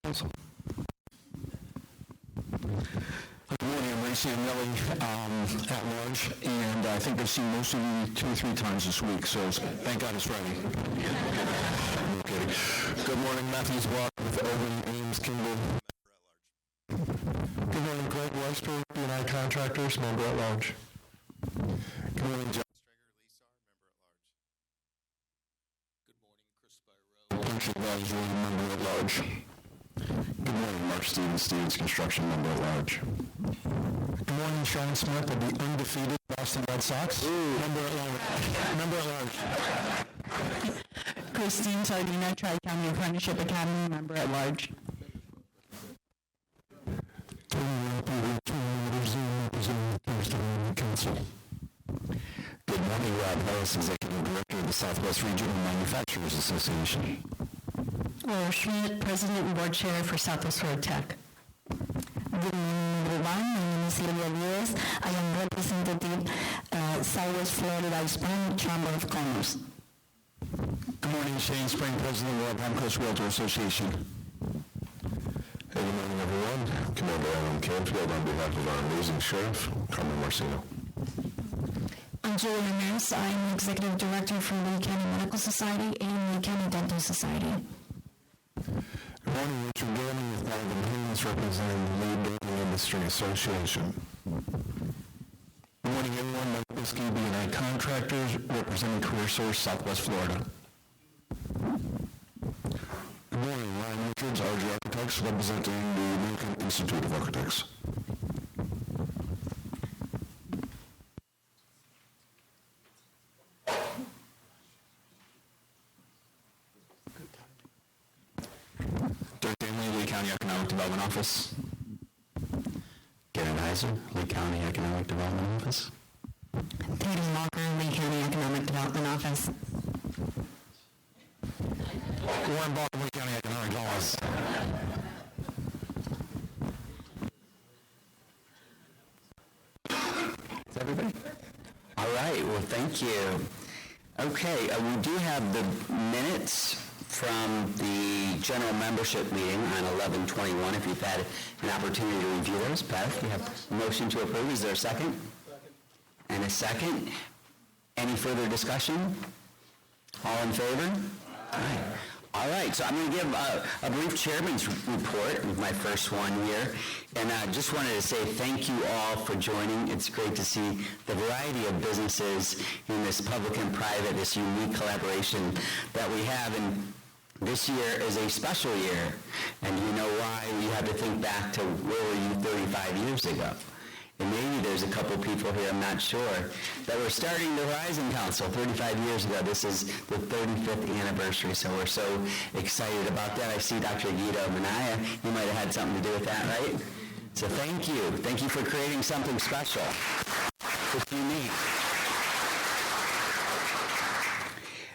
Council. Good morning, I'm Ray Samueli, at large, and I think I've seen most of you 2 or 3 times this week, so thank God it's Friday. Okay. Good morning, Matthews Walk with Owen Ames Kimball. Good morning, Greg Webster, B&I Contractors, Member at Large. Good morning, John Strager, Lisa, Member at Large. Good morning, Chris Byro, Township Advisory, Member at Large. Good morning, Mark Stevens, Construction, Member at Large. Good morning, Sean Smith of the undefeated Boston Red Sox, Member at Large. Member at Large. Christine Sardina, Tri-County Apprenticeship Academy, Member at Large. Council. Good morning, Rob Harris, Executive Director of the Southwest Regional Manufacturers Association. Laura Schmidt, President and Board Chair for Southwest Road Tech. Good morning, everyone. My name is Silvia Diaz. I am representative Southwest Florida Hispanic Chamber of Commerce. Good morning, Shane Spring, President of the Palm Realtor Association. Hey, good morning, everyone. Commander Adam Canfield on behalf of our amazing sheriff, Carmen Marcino. I'm Julie Ramirez. I am Executive Director for Lee County Medical Society and Lee County Dental Society. Good morning, Richard Gilman with Marvin Haynes representing the Lee Building Industry Association. Good morning, everyone. Mike Biskey, B&I Contractors, representing Career Source, Southwest Florida. Good morning, Ryan Richards, RG Architects, representing the American Institute of Architects. Dirk Danley, Lee County Economic Development Office. Garen Heiser, Lee County Economic Development Office. Katie Walker, Lee County Economic Development Office. Warren Baltimore, Lee County Economic Office. Is everybody? All right, well, thank you. Okay, we do have the minutes from the general membership meeting on 11/21. If you've had an opportunity to review those, Beth, you have a motion to approve. Is there a second? And a second. Any further discussion? All in favor? Aye. All right, so I'm going to give a brief chairman's report with my first one here. And I just wanted to say thank you all for joining. It's great to see the variety of businesses in this public and private, this unique collaboration that we have. And this year is a special year. And you know why? You have to think back to where were you 35 years ago? And maybe there's a couple people here, I'm not sure, that were starting the Horizon Council 35 years ago. This is the 35th anniversary, so we're so excited about that. I see Dr. Guido Manaya. You might have had something to do with that, right? So thank you. Thank you for creating something special. It's unique.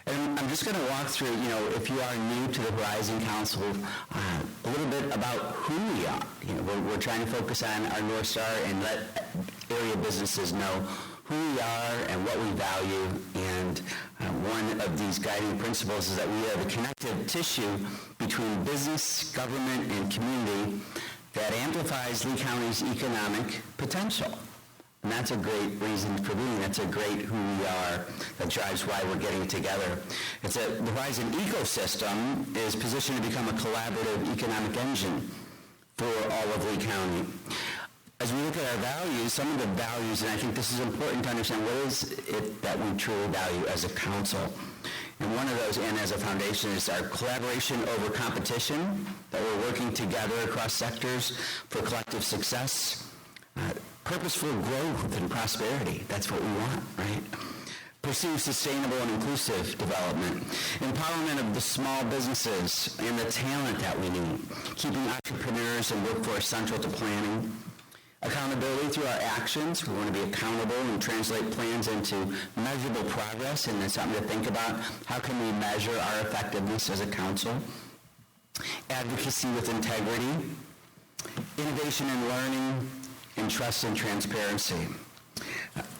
And I'm just going to walk through, if you are new to the Horizon Council, a little bit about who we are. We're trying to focus on our North Star and let area businesses know who we are and what we value. And one of these guiding principles is that we are the connective tissue between business, government, and community that amplifies Lee County's economic potential. And that's a great reason for being. That's a great who we are. That drives why we're getting together. The Horizon ecosystem is positioned to become a collaborative economic engine for all of Lee County. As we look at our values, some of the values, and I think this is important to understand, what is it that we truly value as a council? And one of those, and as a foundation, is our collaboration over competition, that we're working together across sectors for collective success. Purposeful growth and prosperity. That's what we want, right? Pursue sustainable and inclusive development. Empowerment of the small businesses and the talent that we need. Keeping entrepreneurs and workforce central to planning. Accountability through our actions. We want to be accountable and translate plans into measurable progress, and that's something to think about. How can we measure our effectiveness as a council? Advocacy with integrity. Innovation and learning. And trust and transparency.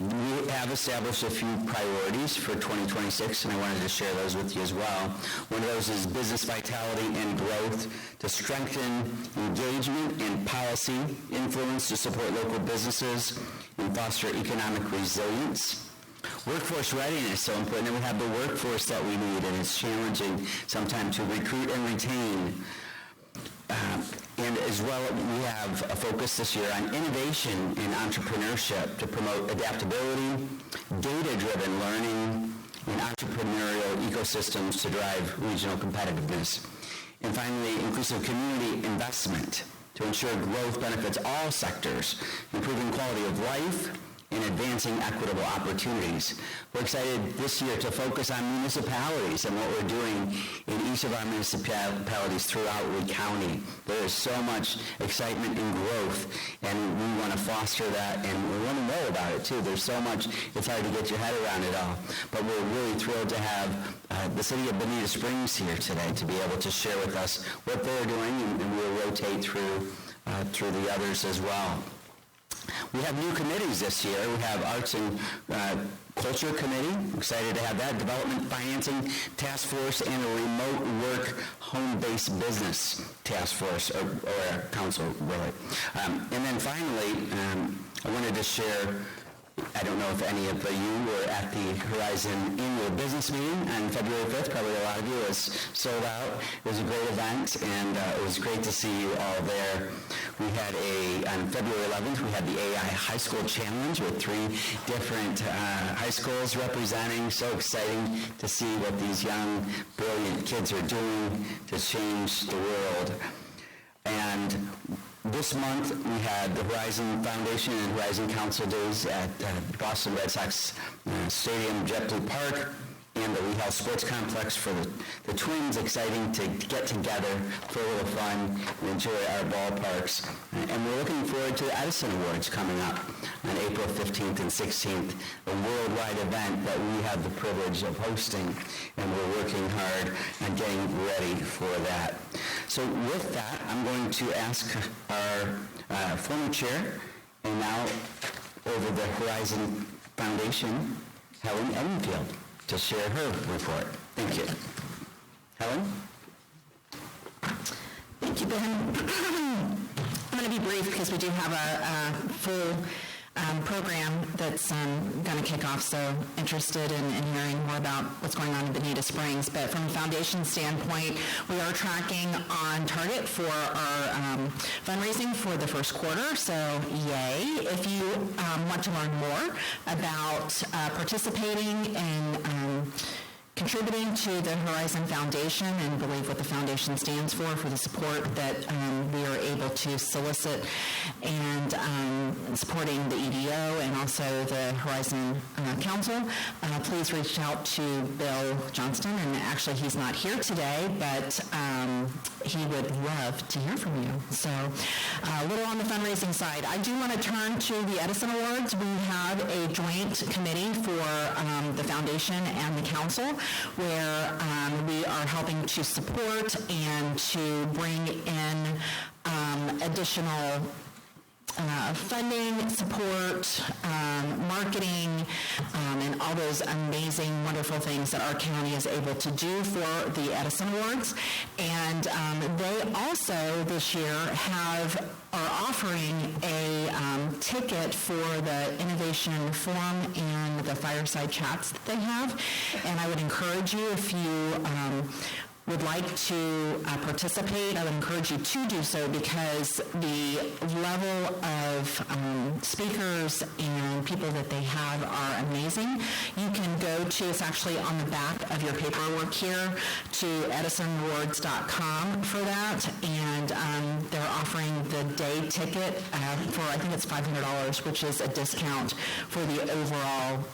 We have established a few priorities for 2026, and I wanted to share those with you as well. One of those is business vitality and growth to strengthen engagement and policy influence to support local businesses and foster economic resilience. Workforce readiness is so important, and we have the workforce that we need, and it's challenging sometimes to recruit and retain. And as well, we have a focus this year on innovation and entrepreneurship to promote adaptability, data-driven learning, and entrepreneurial ecosystems to drive regional competitiveness. And finally, inclusive community investment to ensure growth benefits all sectors, improving quality of life, and advancing equitable opportunities. We're excited this year to focus on municipalities and what we're doing in each of our municipalities throughout Lee County. There is so much excitement and growth, and we want to foster that, and we want to know about it too. There's so much, it's hard to get your head around it all. But we're really thrilled to have the city of Bonita Springs here today to be able to share with us what they're doing, and we'll rotate through the others as well. We have new committees this year. We have Arts and Culture Committee. Excited to have that. Development Financing Task Force and a Remote Work Home-Based Business Task Force, or Council, really. And then finally, I wanted to share, I don't know if any of you were at the Horizon Annual Business Meeting on February 5th. Probably a lot of you. It was sold out. It was a great event, and it was great to see you all there. We had on February 11th, we had the AI High School Challenge with 3 different high schools representing. So exciting to see what these young, brilliant kids are doing to change the world. And this month, we had the Horizon Foundation and Horizon Council Days at Boston Red Sox Stadium, JetBlue Park, and the Lee Health Sports Complex for the Twins. Exciting to get together for a little fun and enjoy our ballparks. And we're looking forward to the Edison Awards coming up on April 15th and 16th, a worldwide event that we have the privilege of hosting, and we're working hard on getting ready for that. So with that, I'm going to ask our former chair, and now over the Horizon Foundation, Helen Edenfield, to share her report. Thank you. Helen? Thank you, Ben. I'm going to be brief because we do have a full program that's going to kick off, so interested in hearing more about what's going on in Bonita Springs. But from a foundation standpoint, we are tracking on target for our fundraising for the first quarter, so yay. If you want to learn more about participating in contributing to the Horizon Foundation and believe what the foundation stands for the support that we are able to solicit, and supporting the EDO and also the Horizon Council, please reach out to Bill Johnston. And actually, he's not here today, but he would love to hear from you. So a little on the fundraising side. I do want to turn to the Edison Awards. We have a joint committee for the foundation and the council, where we are helping to support and to bring in additional funding, support, marketing, and all those amazing, wonderful things that our county is able to do for the Edison Awards. And they also this year are offering a ticket for the Innovation Forum and the fireside chats that they have. And I would encourage you, if you would like to participate, I would encourage you to do so, because the level of speakers and people that they have are amazing. You can go to, it's actually on the back of your paperwork here, to edisonwards.com for that, and they're offering the day ticket for, I think it's $500, which is a discount for the overall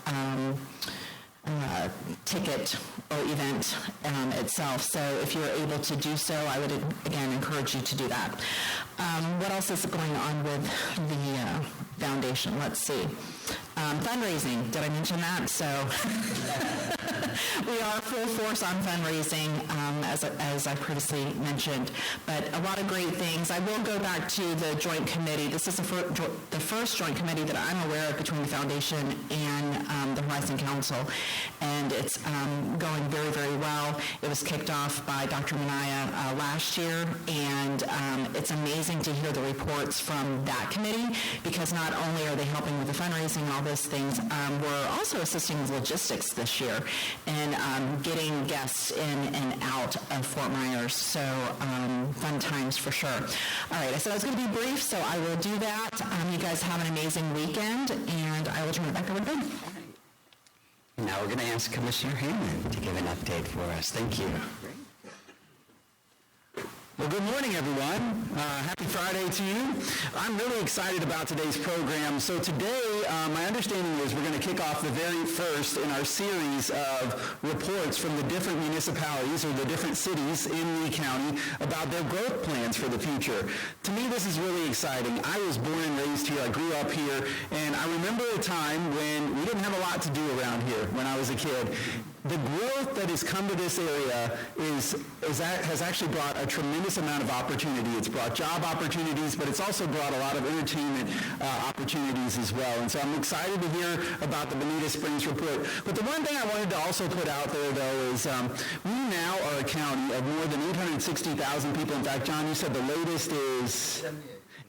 ticket or event itself. So if you're able to do so, I would again encourage you to do that. What else is going on with the foundation? Let's see. Fundraising, did I mention that? So We are full force on fundraising, as I previously mentioned, but a lot of great things. I will go back to the joint committee. This is the first joint committee that I'm aware of between the foundation and the Horizon Council, and it's going very, very well. It was kicked off by Dr. Minaya last year, and it's amazing to hear the reports from that committee, because not only are they helping with the fundraising and all those things, we're also assisting with logistics this year and getting guests in and out of Fort Myers. So fun times for sure. All right, I said I was going to be brief, so I will do that. You guys have an amazing weekend, and I will turn it back over to Ben. Now we're going to ask Commissioner Hammond to give an update for us. Thank you. Well, good morning, everyone. Happy Friday to you. I'm really excited about today's program. So today, my understanding is we're going to kick off the very first in our series of reports from the different municipalities or the different cities in Lee County about their growth plans for the future. To me, this is really exciting. I was born and raised here. I grew up here, and I remember a time when we didn't have a lot to do around here when I was a kid. The growth that has come to this area has actually brought a tremendous amount of opportunity. It's brought job opportunities, but it's also brought a lot of entertainment opportunities as well. And so I'm excited to hear about the Bonita Springs report. But the one thing I wanted to also put out there, though, is we now are a county of more than 860,000 people. In fact, John, you said the latest is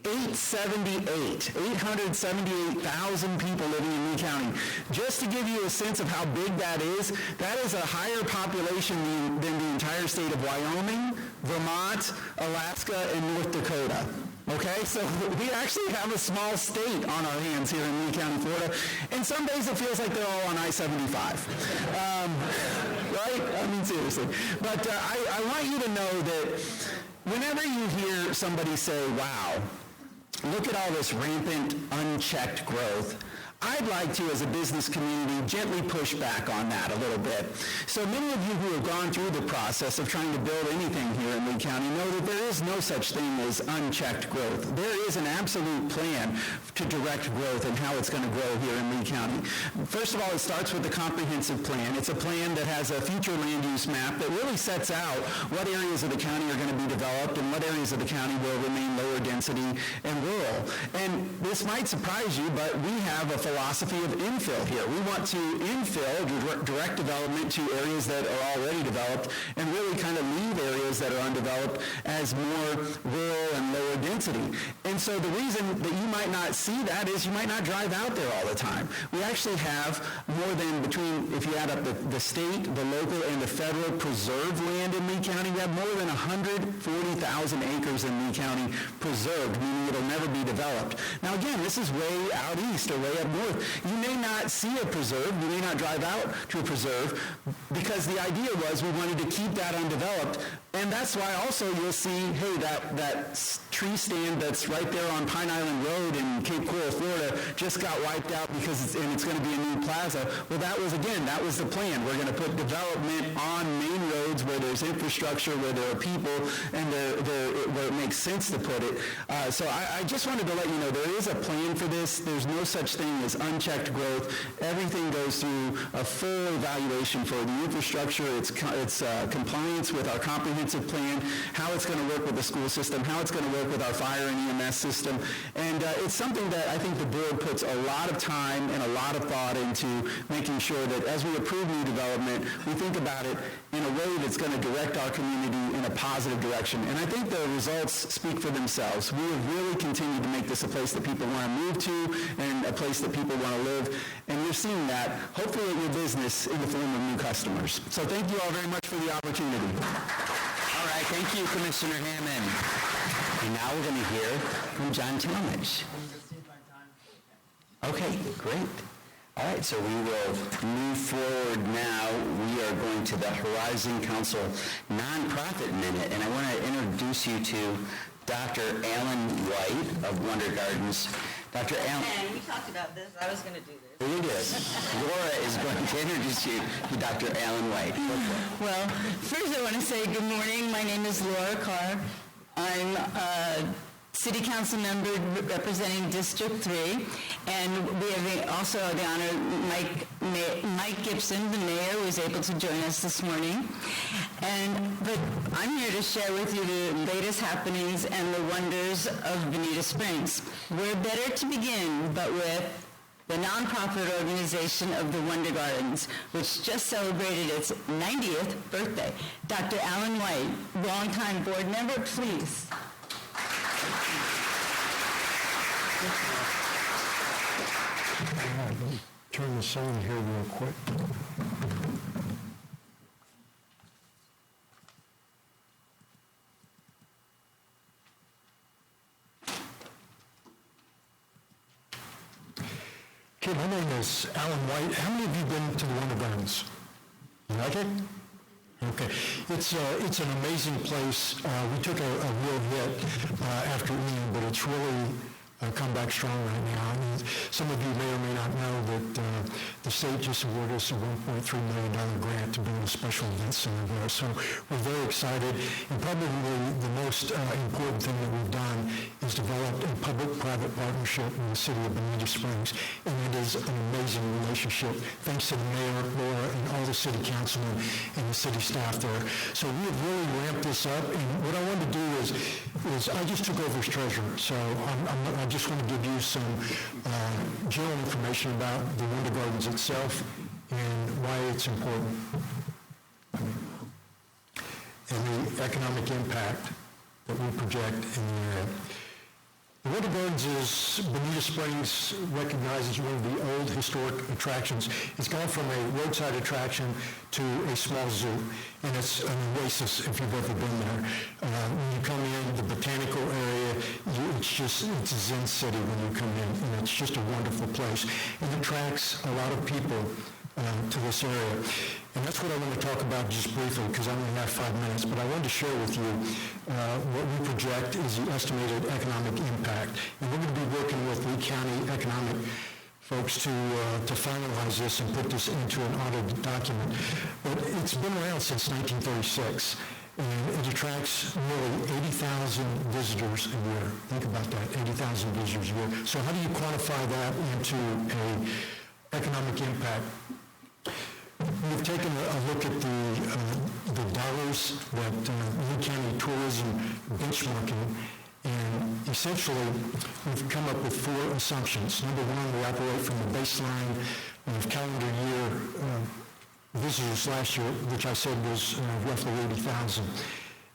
878,000 people living in Lee County. Just to give you a sense of how big that is a higher population than the entire state of Wyoming, Vermont, Alaska, and North Dakota. Okay, so we actually have a small state on our hands here in Lee County, Florida, and some days it feels like they're all on I-75. Right? I mean, seriously. But I want you to know that whenever you hear somebody say, wow, look at all this rampant, unchecked growth, I'd like to, as a business community, gently push back on that a little bit. So many of you who have gone through the process of trying to build anything here in Lee County know that there is no such thing as unchecked growth. There is an absolute plan to direct growth and how it's going to grow here in Lee County. First of all, it starts with the comprehensive plan. It's a plan that has a future land use map that really sets out what areas of the county are going to be developed and what areas of the county will remain lower density and rural. And this might surprise you, but we have a philosophy of infill here. We want to infill, direct development to areas that are already developed and really kind of leave areas that are undeveloped as more rural and lower density. And so the reason that you might not see that is you might not drive out there all the time. We actually have more than between, if you add up the state, the local, and the federal preserved land in Lee County, we have more than 140,000 acres in Lee County preserved, meaning it'll never be developed. Now again, this is way out east or way up north. You may not see a preserve, you may not drive out to a preserve, because the idea was we wanted to keep that undeveloped. And that's why also you'll see, hey, that tree stand that's right there on Pine Island Road in Cape Coral, Florida, just got wiped out because it's going to be a new plaza. Well, that was the plan. We're going to put development on main roads where there's infrastructure, where there are people, and where it makes sense to put it. So I just wanted to let you know there is a plan for this. There's no such thing as unchecked growth. Everything goes through a full evaluation for the infrastructure, its compliance with our comprehensive plan, how it's going to work with the school system, how it's going to work with our fire and EMS system. And it's something that I think the board puts a lot of time and a lot of thought into making sure that as we approve new development, we think about it in a way that's going to direct our community in a positive direction. And I think the results speak for themselves. We have really continued to make this a place that people want to move to and a place that people want to live. And you're seeing that, hopefully, at your business in the form of new customers. So thank you all very much for the opportunity. All right, thank you, Commissioner Hammond. And now we're going to hear from John Talmadge. Okay, great. All right, so we will move forward now. We are going to the Horizon Council Nonprofit Minute, and I want to introduce you to Dr. Alan White of Wonder Gardens. Dr. Alan. And we talked about this. I was going to do this. We did. Laura is going to introduce you to Dr. Alan White. Well, first I want to say good morning. My name is Laura Carr. I'm City Council member representing District 3, and we have also the honor, Mike Gibson, the mayor, was able to join us this morning. But I'm here to share with you the latest happenings and the wonders of Bonita Springs. Where better to begin but with the nonprofit organization of the Wonder Gardens, which just celebrated its 90th birthday. Dr. Alan White, longtime board member, please. All right, let me turn this on here real quick. Okay, my name is Alan White. How many of you been to the Wonder Gardens? You like it? Okay. It's an amazing place. We took a real hit after Ian, but it's really come back strong right now. I mean, some of you may or may not know that the state just awarded us a $1.3 million grant to build a special events center there. So we're very excited. And probably the most important thing that we've done is developed a public-private partnership in the city of Bonita Springs. And it is an amazing relationship, thanks to the mayor, Laura, and all the city councilmen and the city staff there. So we have really ramped this up. And what I wanted to do is I just took over as treasurer. So I just want to give you some general information about the Wonder Gardens itself and why it's important and the economic impact that we project in the area. The Wonder Gardens is, Bonita Springs recognized as one of the old historic attractions. It's gone from a roadside attraction to a small zoo, and it's an oasis if you've ever been there. When you come in, the botanical area, it's a Zen city when you come in, and it's just a wonderful place. It attracts a lot of people to this area. And that's what I want to talk about just briefly, because I only have 5 minutes, but I wanted to share with you what we project is the estimated economic impact. And we're going to be working with Lee County economic folks to finalize this and put this into an audited document. But it's been around since 1936. And it attracts nearly 80,000 visitors a year. Think about that, 80,000 visitors a year. So how do you quantify that into an economic impact? We've taken a look at the dollars that Lee County Tourism benchmarking, and essentially we've come up with 4 assumptions. Number one, we operate from the baseline of calendar year visitors last year, which I said was roughly 80,000.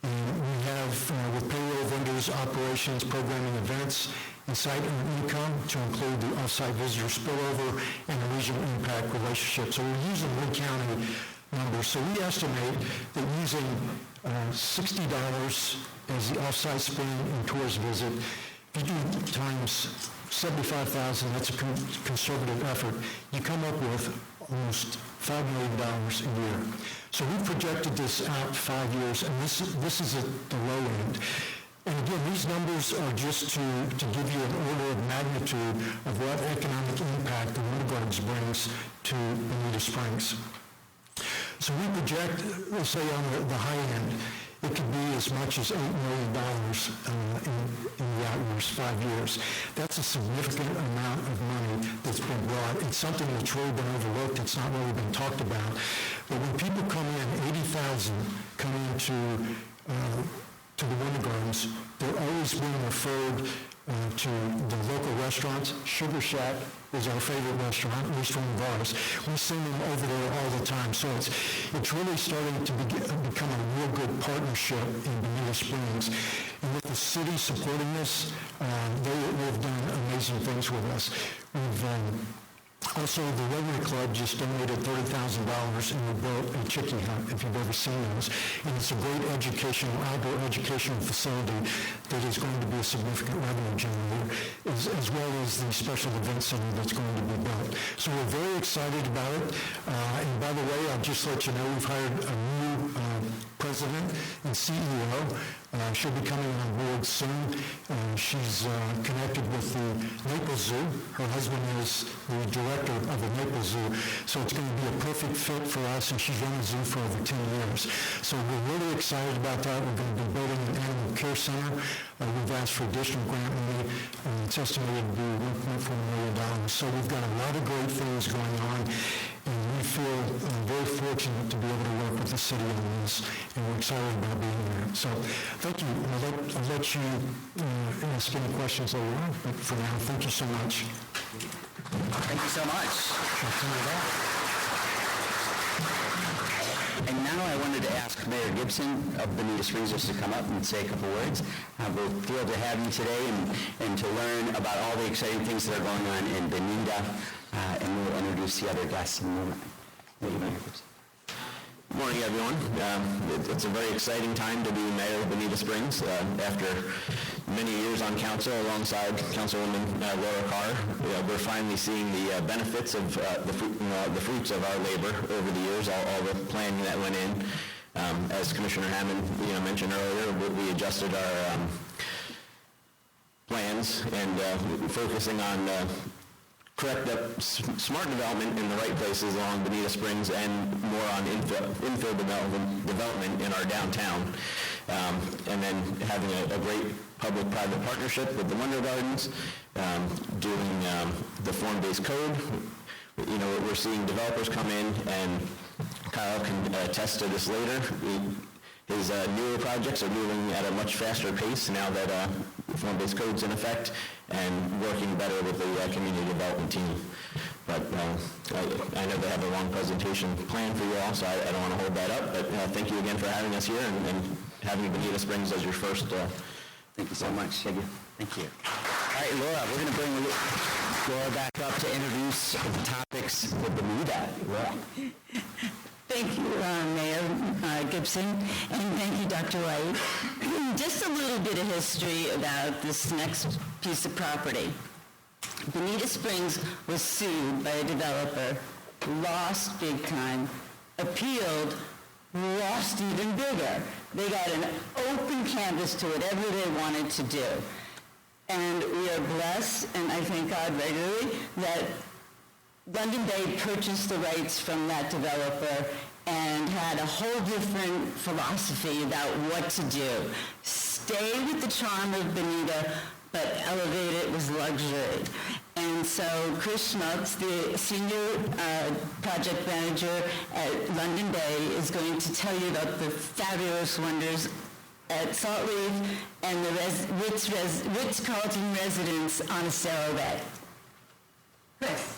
And we have, with payroll vendors, operations, programming, events, and site income to include the off-site visitor spillover and the regional impact relationship. So we're using Lee County numbers. So we estimate that using $60 as the off-site spend and tourist visit, if you do times 75,000, that's a conservative effort, you come up with almost $5 million a year. So we projected this out 5 years, and this is at the low end. And again, these numbers are just to give you an order of magnitude of what economic impact the Wonder Gardens brings to Bonita Springs. So we project, let's say on the high end, it could be as much as $8 million in the out years, 5 years. That's a significant amount of money that's been brought. It's something that's really been overlooked. It's not really been talked about. But when people come in, 80,000 come into to the Wonder Gardens, they're always being referred to the local restaurants. Sugar Shack is our favorite restaurant, at least one of ours. We send them over there all the time. So it's really starting to become a real good partnership in Bonita Springs. And with the city supporting this, they've done amazing things with us. We've also, the Rotary Club just donated $30,000 and we built a chicken hut, if you've ever seen those. And it's a great outdoor educational facility that is going to be a significant revenue generator, as well as the special event center that's going to be built. So we're very excited about it. And by the way, I'll just let you know, we've hired a new president and CEO. She'll be coming on board soon. She's connected with the Naples Zoo. Her husband is the director director of the Maple Zoo, so it's going to be a perfect fit for us, and she's run the zoo for over 10 years. So we're really excited about that. We're going to be building an animal care center. We've asked for additional grant money, and it's estimated to be $1.4 million. So we've got a lot of great things going on, and we feel very fortunate to be able to work with the city on this, and we're excited about being here. So thank you. I'll let you ask any questions later on, but for now, thank you so much. Thank you so much. And now I wanted to ask Mayor Gibson of Bonita Springs just to come up and say a couple words. We're thrilled to have you today and to learn about all the exciting things that are going on in Bonita, and we'll introduce the other guests in a moment. Thank you, Mayor Gibson. Good morning, everyone. It's a very exciting time to be mayor of Bonita Springs. After many years on council alongside Councilwoman Laura Carr, we're finally seeing the benefits of the fruits of our labor over the years, all the planning that went in. As Commissioner Hammond mentioned earlier, we adjusted our plans and focusing on correct up smart development in the right places along Bonita Springs and more on infill development in our downtown. And then having a great public-private partnership with the Wonder Gardens, doing the form-based code. We're seeing developers come in, and Kyle can attest to this later. His newer projects are moving at a much faster pace now that form-based code's in effect, and working better with the community development team. But I know they have a long presentation planned for you all, so I don't want to hold that up. But thank you again for having us here and having Bonita Springs as your first. Thank you so much. Thank you. All right, Laura, we're going to bring Laura back up to introduce the topics for Bonita. Laura. Thank you, Mayor Gibson, and thank you, Dr. White. Just a little bit of history about this next piece of property. Bonita Springs was sued by a developer, lost big time, appealed, lost even bigger. They got an open canvas to whatever they wanted to do. And we are blessed, and I thank God regularly, that London Bay purchased the rights from that developer and had a whole different philosophy about what to do. Stay with the charm of Bonita, but elevate it with luxury. And so Chris Schmutz, the senior project manager at London Bay, is going to tell you about the fabulous wonders at Salt Reef and the Ritz-Carlton residence on Estero Bay. Chris.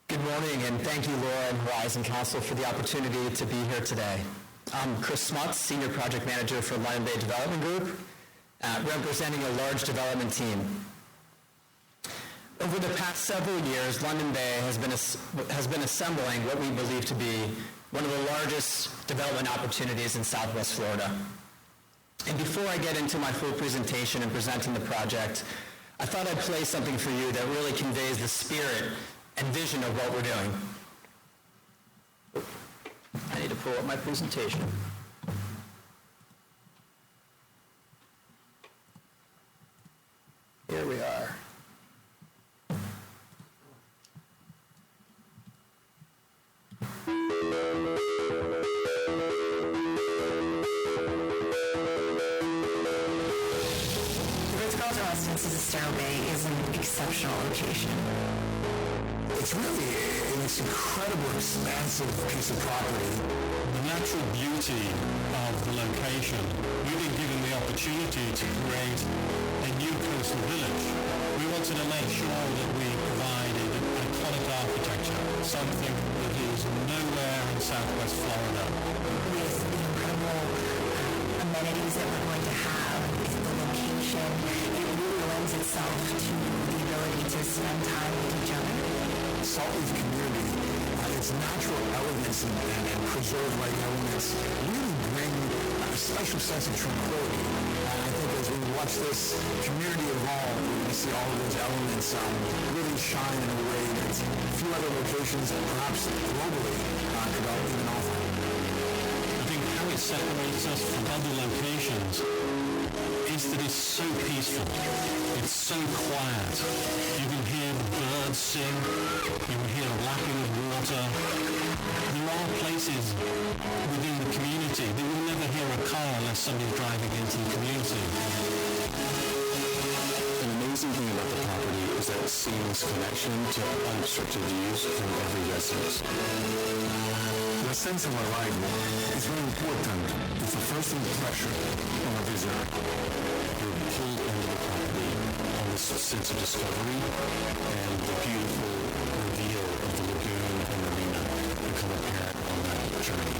Good morning, and thank you, Laura and Horizon Council, for the opportunity to be here today. I'm Chris Schmutz, Senior Project Manager for London Bay Development Group, representing a large development team. Over the past several years, London Bay has been assembling what we believe to be one of the largest development opportunities in Southwest Florida. And before I get into my full presentation and presenting the project, I thought I'd play something for you that really conveys the spirit and vision of what we're doing. I need to pull up my presentation. Here we are. Estero Bay is an exceptional location. It's really an incredible, expansive piece of property. The natural beauty of the location, we've been given the opportunity to create a new coastal village. We wanted to make sure that we provided iconic architecture, something that is nowhere in Southwest Florida. With the incredible amenities that we're going to have, with the location, it really lends itself to the ability to spend time with each other. Salt Reef community, its natural elements and preserved right elements really bring a special sense of tranquility. And I think as we watch this community evolve, we're going to see all of those elements really shine in a way that few other locations, perhaps globally, could even offer. I think how it's separates us from other locations is that it's so peaceful. It's so quiet. You can hear birds sing. You can hear the lapping of water. There are places within the community that you'll never hear a car unless somebody's driving into the community. An amazing thing about the property is that seamless connection to unobstructed views from every residence. The sense of arrival is very important. It's a first impression on a visitor. You're pulled into the property on this sense of discovery and the beautiful reveal of the lagoon and marina become apparent on that journey.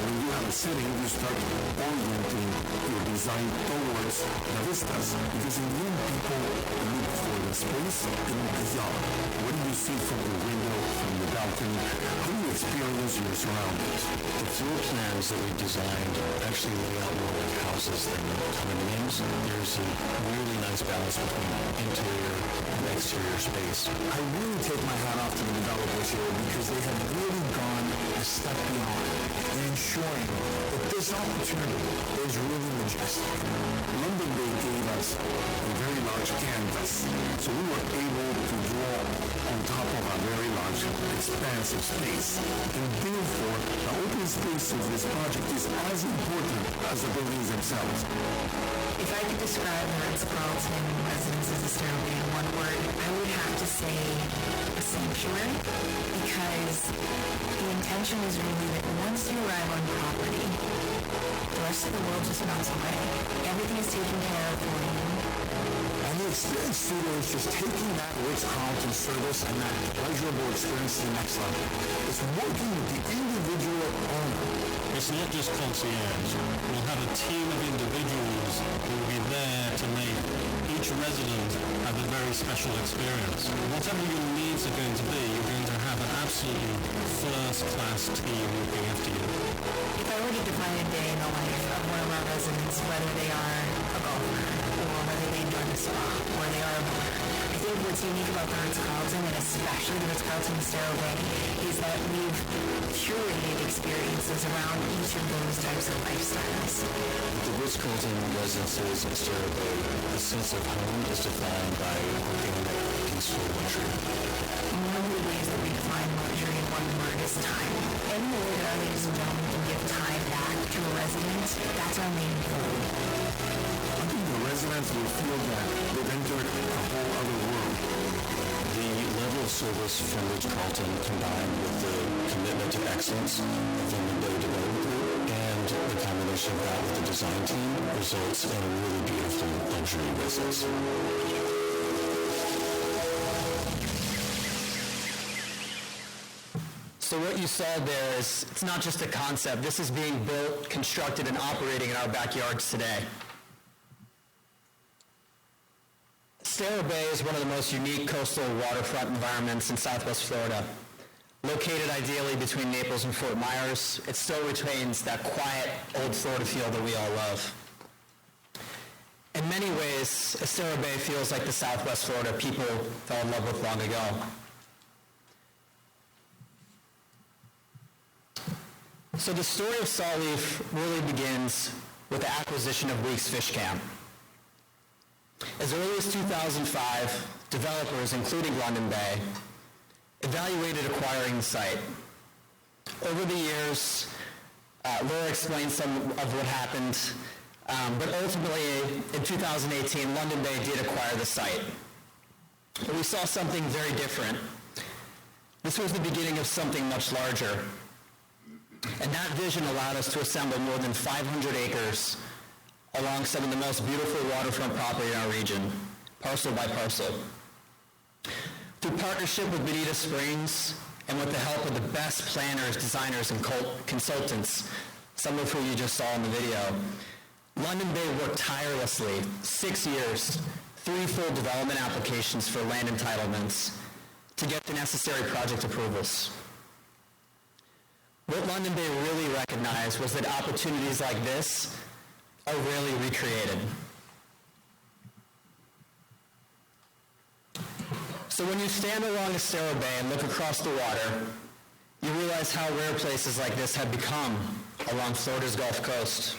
When you have a setting, you start orienting your design towards the vistas, because in the end, people look for the space and the yard. What do you see from the window, from the balcony? How do you experience your surroundings? The floor plans that we designed actually lay out more like houses than condominiums. There's a really nice balance between interior and exterior space. I really take my hat off to the developers here, because they have really gone a step beyond and ensuring that this opportunity is really majestic. London Bay gave us a very large canvas, so we were able to draw on top of a very large expanse of space. And therefore, the open space of this project is as important as the buildings themselves. If I could describe the Ritz-Carlton Residences Estero Bay in one word, I would have to say a sanctuary, because the intention is really that once you arrive on property, the rest of the world just melts away. Everything is taken care of for you. And the experience studio is just taking that Ritz-Carlton service and that pleasurable experience to the next level. It's working with the individual owner. It's not just concierge. We'll have a team of individuals who will be there to make each resident have a very special experience. Whatever your needs are going to be, you're going to have an absolutely first-class team looking after you. If I were to define a day in the life of one of our residents, whether they are a golfer or whether they enjoy the spa or they are a boater, I think what's unique about the Ritz-Carlton, and especially the Ritz-Carlton Estero Bay, is that we've curated experiences around each of those types of lifestyles. The Ritz-Carlton Residences Estero Bay, the sense of home is defined by working in that peaceful luxury. One of the ways that we define luxury in one word is time. Any way that our ladies and gentlemen can give time back to a resident, that's our main goal. I think the residents will feel that they've entered a whole other world. The level of service from Ritz-Carlton combined with the commitment to excellence of the Bay Development Group and the combination of that with the design team results in a really beautiful luxury residence. So what you saw there is, it's not just a concept. This is being built, constructed, and operating in our backyards today. Estero Bay is one of the most unique coastal waterfront environments in Southwest Florida. Located ideally between Naples and Fort Myers, it still retains that quiet, old Florida feel that we all love. In many ways, Estero Bay feels like the Southwest Florida people fell in love with long ago. So the story of Sawleaf really begins with the acquisition of Weeks Fish Camp. As early as 2005, developers, including London Bay, evaluated acquiring the site. Over the years, Laura explained some of what happened, but ultimately, in 2018, London Bay did acquire the site. But we saw something very different. This was the beginning of something much larger. And that vision allowed us to assemble more than 500 acres along some of the most beautiful waterfront property in our region, parcel by parcel. Through partnership with Bonita Springs and with the help of the best planners, designers, and consultants, some of who you just saw in the video, London Bay worked tirelessly, 6 years, 3 full development applications for land entitlements to get the necessary project approvals. What London Bay really recognized was that opportunities like this are rarely recreated. So when you stand along Estero Bay and look across the water, you realize how rare places like this have become along Florida's Gulf Coast.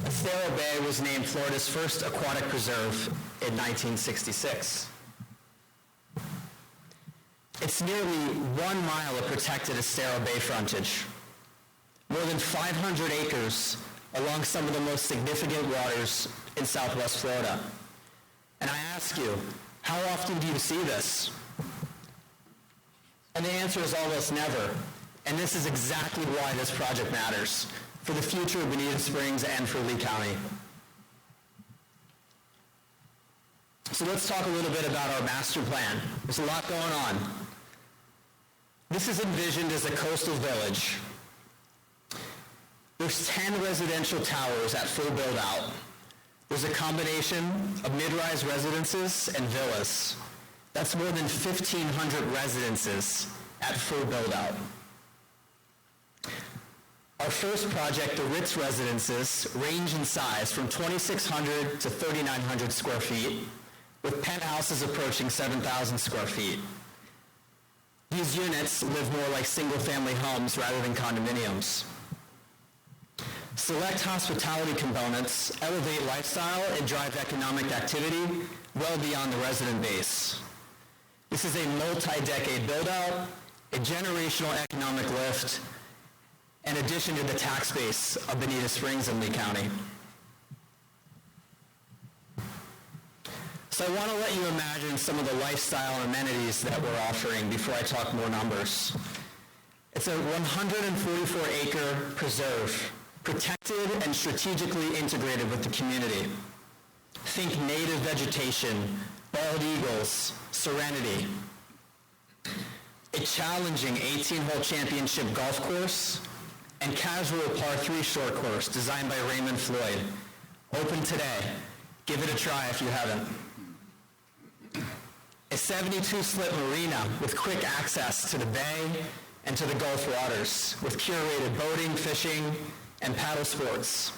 Estero Bay was named Florida's first aquatic preserve in 1966. It's nearly 1 mile of protected Estero Bay frontage, more than 500 acres along some of the most significant waters in Southwest Florida. And I ask you, how often do you see this? And the answer is almost never. And this is exactly why this project matters, for the future of Bonita Springs and for Lee County. So let's talk a little bit about our master plan. There's a lot going on. This is envisioned as a coastal village. There's 10 residential towers at full build-out. There's a combination of mid-rise residences and villas. That's more than 1,500 residences at full build-out. Our first project, the Ritz Residences, range in size from 2,600 to 3,900 square feet, with penthouses approaching 7,000 square feet. These units live more like single-family homes rather than condominiums. Select hospitality components elevate lifestyle and drive economic activity well beyond the resident base. This is a multi-decade build-out, a generational economic lift, in addition to the tax base of Bonita Springs and Lee County. So I want to let you imagine some of the lifestyle amenities that we're offering before I talk more numbers. It's a 144-acre preserve, protected and strategically integrated with the community. Think native vegetation, bald eagles, serenity. A challenging 18-hole championship golf course and casual par 3 short course designed by Raymond Floyd. Open today. Give it a try if you haven't. A 72-slip marina with quick access to the bay and to the Gulf waters with curated boating, fishing, and paddle sports.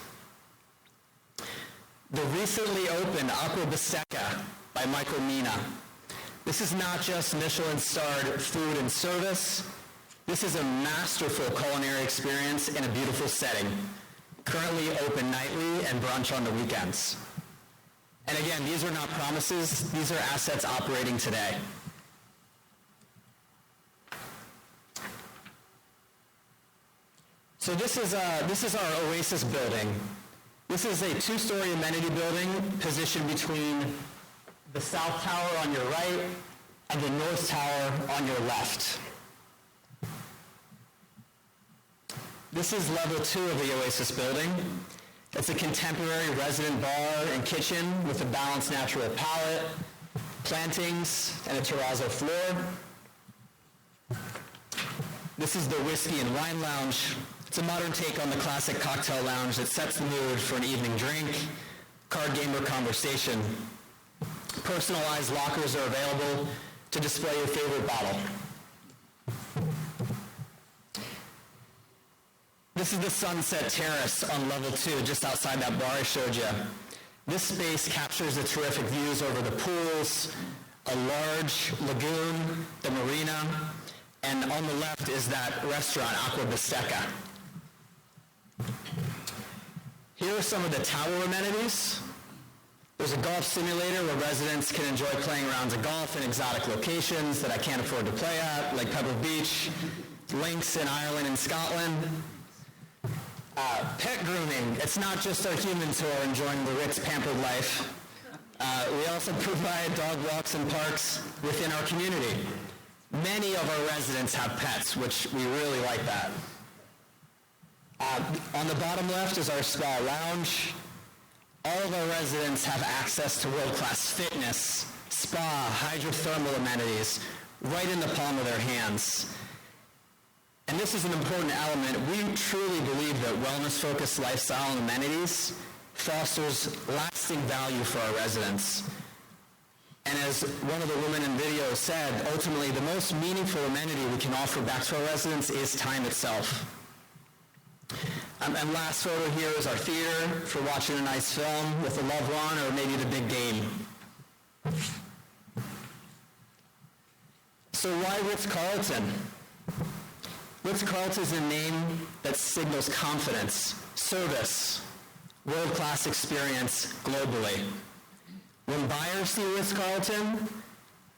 The recently opened Aqua Bisteca by Michael Mina. This is not just Michelin-starred food and service. This is a masterful culinary experience in a beautiful setting, currently open nightly and brunch on the weekends. And again, these are not promises, these are assets operating today. So this is our Oasis building. This is a 2-story amenity building positioned between the south tower on your right and the north tower on your left. This is level 2 of the Oasis building. It's a contemporary resident bar and kitchen with a balanced natural palette, plantings, and a terrazzo floor. This is the Whiskey and Wine Lounge. It's a modern take on the classic cocktail lounge that sets the mood for an evening drink, card game, or conversation. Personalized lockers are available to display your favorite bottle. This is the Sunset Terrace on level 2, just outside that bar I showed you. This space captures the terrific views over the pools, a large lagoon, the marina, and on the left is that restaurant, Aqua Bisteca. Here are some of the tower amenities. There's a golf simulator where residents can enjoy playing rounds of golf in exotic locations that I can't afford to play at, like Pebble Beach, links in Ireland and Scotland. Pet grooming. It's not just our humans who are enjoying the Ritz pampered life. We also provide dog walks and parks within our community. Many of our residents have pets, which we really like that. On the bottom left is our spa lounge. All of our residents have access to world-class fitness, spa, hydrothermal amenities right in the palm of their hands. And this is an important element. We truly believe that wellness-focused lifestyle and amenities fosters lasting value for our residents. And as one of the women in video said, ultimately the most meaningful amenity we can offer back to our residents is time itself. And last photo here is our theater for watching a nice film with a loved one or maybe the big game. So why Ritz-Carlton? Ritz-Carlton is a name that signals confidence, service, world-class experience globally. When buyers see Ritz-Carlton,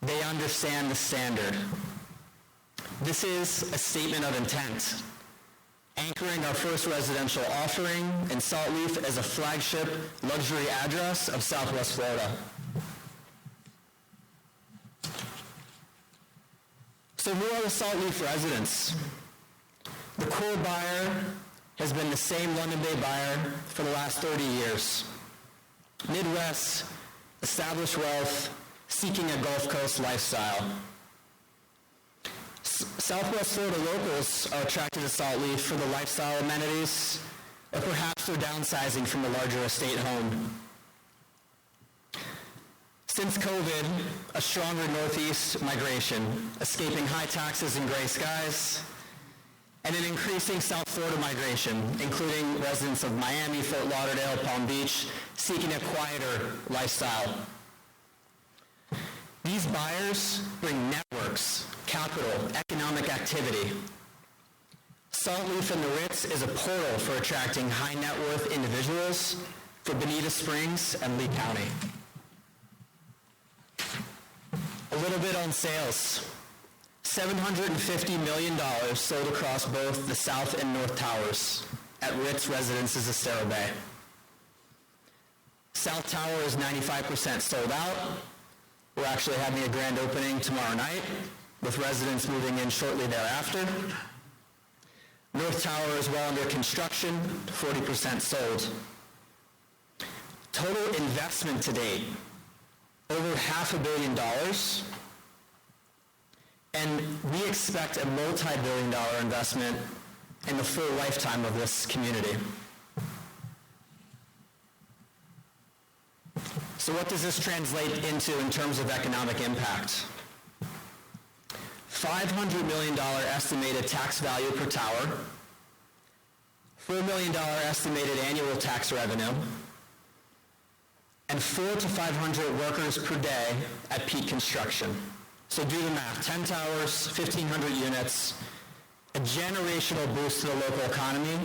they understand the standard. This is a statement of intent, anchoring our first residential offering in Salt Leaf as a flagship luxury address of Southwest Florida. So who are the Salt Leaf residents? The core buyer has been the same London Bay buyer for the last 30 years. Midwest, established wealth, seeking a Gulf Coast lifestyle. Southwest Florida locals are attracted to Salt Leaf for the lifestyle amenities, or perhaps they're downsizing from a larger estate home. Since COVID, a stronger northeast migration, escaping high taxes and gray skies, and an increasing South Florida migration, including residents of Miami, Fort Lauderdale, Palm Beach, seeking a quieter lifestyle. These buyers bring networks, capital, economic activity. Salt Leaf and the Ritz is a portal for attracting high net worth individuals for Bonita Springs and Lee County. A little bit on sales. $750 million sold across both the South and North Towers at Ritz Residences Estero Bay. South Tower is 95% sold out. We're actually having a grand opening tomorrow night, with residents moving in shortly thereafter. North Tower is well under construction, 40% sold. Total investment to date, over $500 million, and we expect a multi-billion-dollar investment in the full lifetime of this community. So what does this translate into in terms of economic impact? $500 million estimated tax value per tower, $4 million estimated annual tax revenue, and 400 to 500 workers per day at peak construction. So do the math, 10 towers, 1,500 units, a generational boost to the local economy,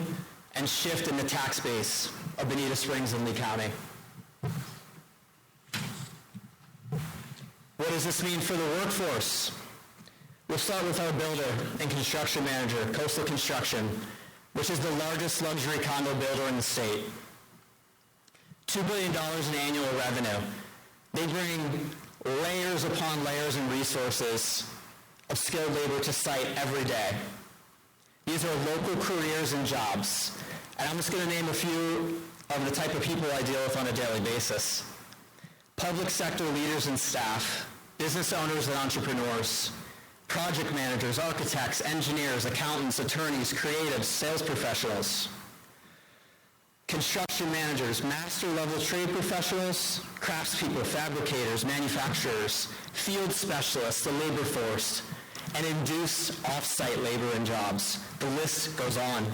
and shift in the tax base of Bonita Springs and Lee County. What does this mean for the workforce? We'll start with our builder and construction manager, Coastal Construction, which is the largest luxury condo builder in the state. $2 billion in annual revenue. They bring layers upon layers and resources of skilled labor to site every day. These are local careers and jobs. And I'm just going to name a few of the type of people I deal with on a daily basis. Public sector leaders and staff, business owners and entrepreneurs, project managers, architects, engineers, accountants, attorneys, creatives, sales professionals, construction managers, master-level trade professionals, craftspeople, fabricators, manufacturers, field specialists, the labor force, and induce off-site labor and jobs. The list goes on.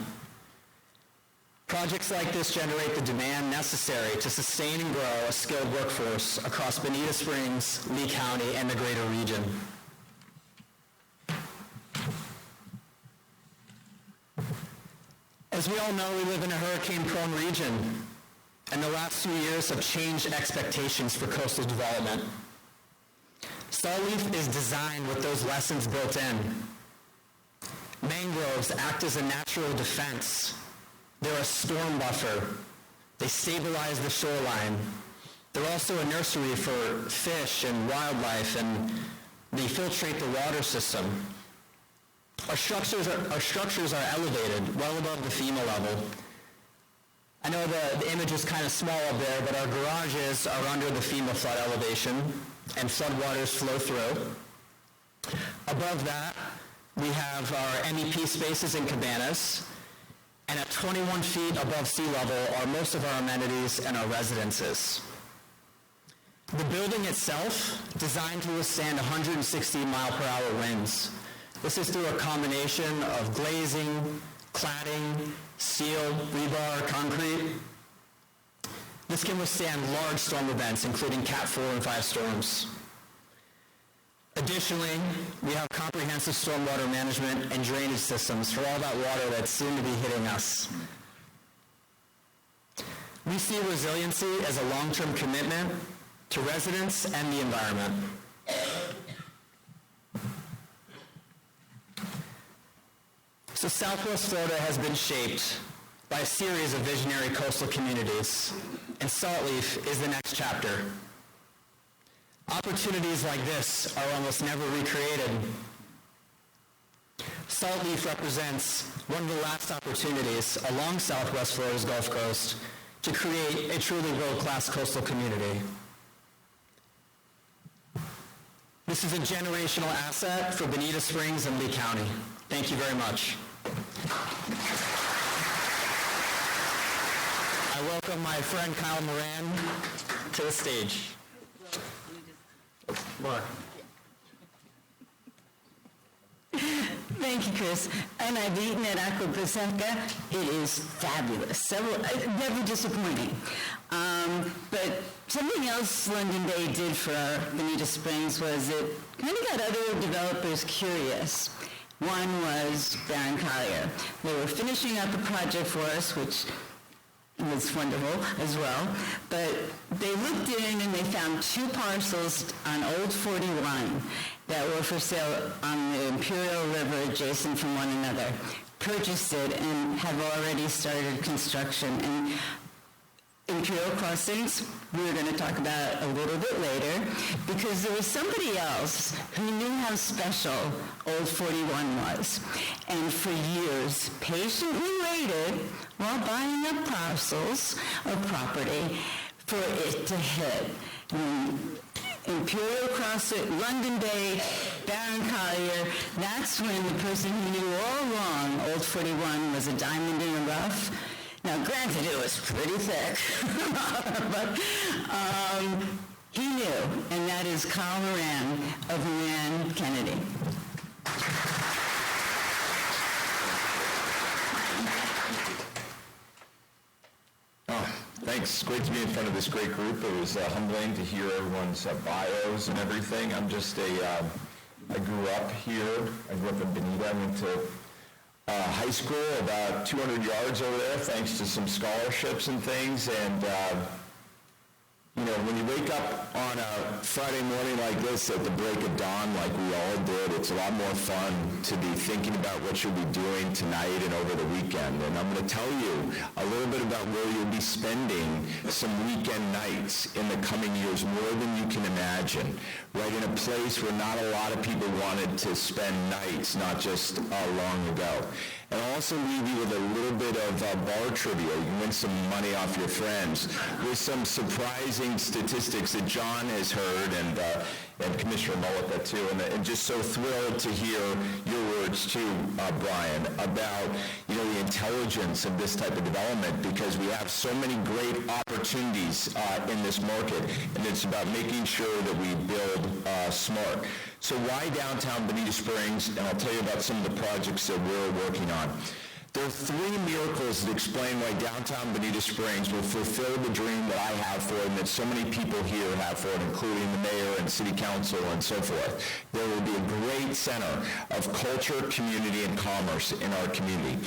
Projects like this generate the demand necessary to sustain and grow a skilled workforce across Bonita Springs, Lee County, and the greater region. As we all know, we live in a hurricane-prone region, and the last few years have changed expectations for coastal development. Salt Leaf is designed with those lessons built in. Mangroves act as a natural defense. They're a storm buffer. They stabilize the shoreline. They're also a nursery for fish and wildlife, and they filtrate the water system. Our structures are elevated, well above the FEMA level. I know the image is kind of small up there, but our garages are under the FEMA flood elevation, and floodwaters flow through. Above that, we have our MEP spaces and cabanas, and at 21 feet above sea level are most of our amenities and our residences. The building itself, designed to withstand 160 mile-per-hour winds. This is through a combination of glazing, cladding, steel, rebar, concrete. This can withstand large storm events, including Cat 4 and 5 storms. Additionally, we have comprehensive stormwater management and drainage systems for all that water that's soon to be hitting us. We see resiliency as a long-term commitment to residents and the environment. So Southwest Florida has been shaped by a series of visionary coastal communities, and Saltleaf is the next chapter. Opportunities like this are almost never recreated. Saltleaf represents one of the last opportunities along Southwest Florida's Gulf Coast to create a truly world-class coastal community. This is a generational asset for Bonita Springs and Lee County. Thank you very much. I welcome my friend Kyle Moran to the stage. Mark. Thank you, Chris. And I've eaten at Aqua Pacifica. It is fabulous. Never disappointing. But something else London Day did for Bonita Springs was it kind of got other developers curious. One was Baron Collier. They were finishing up a project for us, which was wonderful as well, but they looked in and they found 2 parcels on Old 41 that were for sale on the Imperial River adjacent from one another. Purchased it and have already started construction. And Imperial Crossings, we're going to talk about a little bit later, because there was somebody else who knew how special Old 41 was, and for years patiently waited while buying up parcels of property for it to hit. Imperial Crossing, London Day, Baron Collier, that's when the person who knew all along Old 41 was a diamond in the rough. Now, granted, it was pretty thick, but he knew, and that is Kyle Moran of Moran Kennedy. Thanks. Great to be in front of this great group. It was humbling to hear everyone's bios and everything. I grew up here. I grew up in Bonita. I went to high school about 200 yards over there, thanks to some scholarships and things. And when you wake up on a Friday morning like this at the break of dawn, like we all did, it's a lot more fun to be thinking about what you'll be doing tonight and over the weekend. And I'm going to tell you a little bit about where you'll be spending some weekend nights in the coming years, more than you can imagine, right in a place where not a lot of people wanted to spend nights, not just long ago. And I'll also leave you with a little bit of bar trivia. You can win some money off your friends with some surprising statistics that John has heard, and Commissioner Mullica too, and just so thrilled to hear your words too, Brian, about the intelligence of this type of development, because we have so many great opportunities in this market, and it's about making sure that we build smart. So why downtown Bonita Springs? And I'll tell you about some of the projects that we're working on. There are 3 miracles that explain why downtown Bonita Springs will fulfill the dream that I have for it, and that so many people here have for it, including the mayor and city council and so forth. There will be a great center of culture, community, and commerce in our community.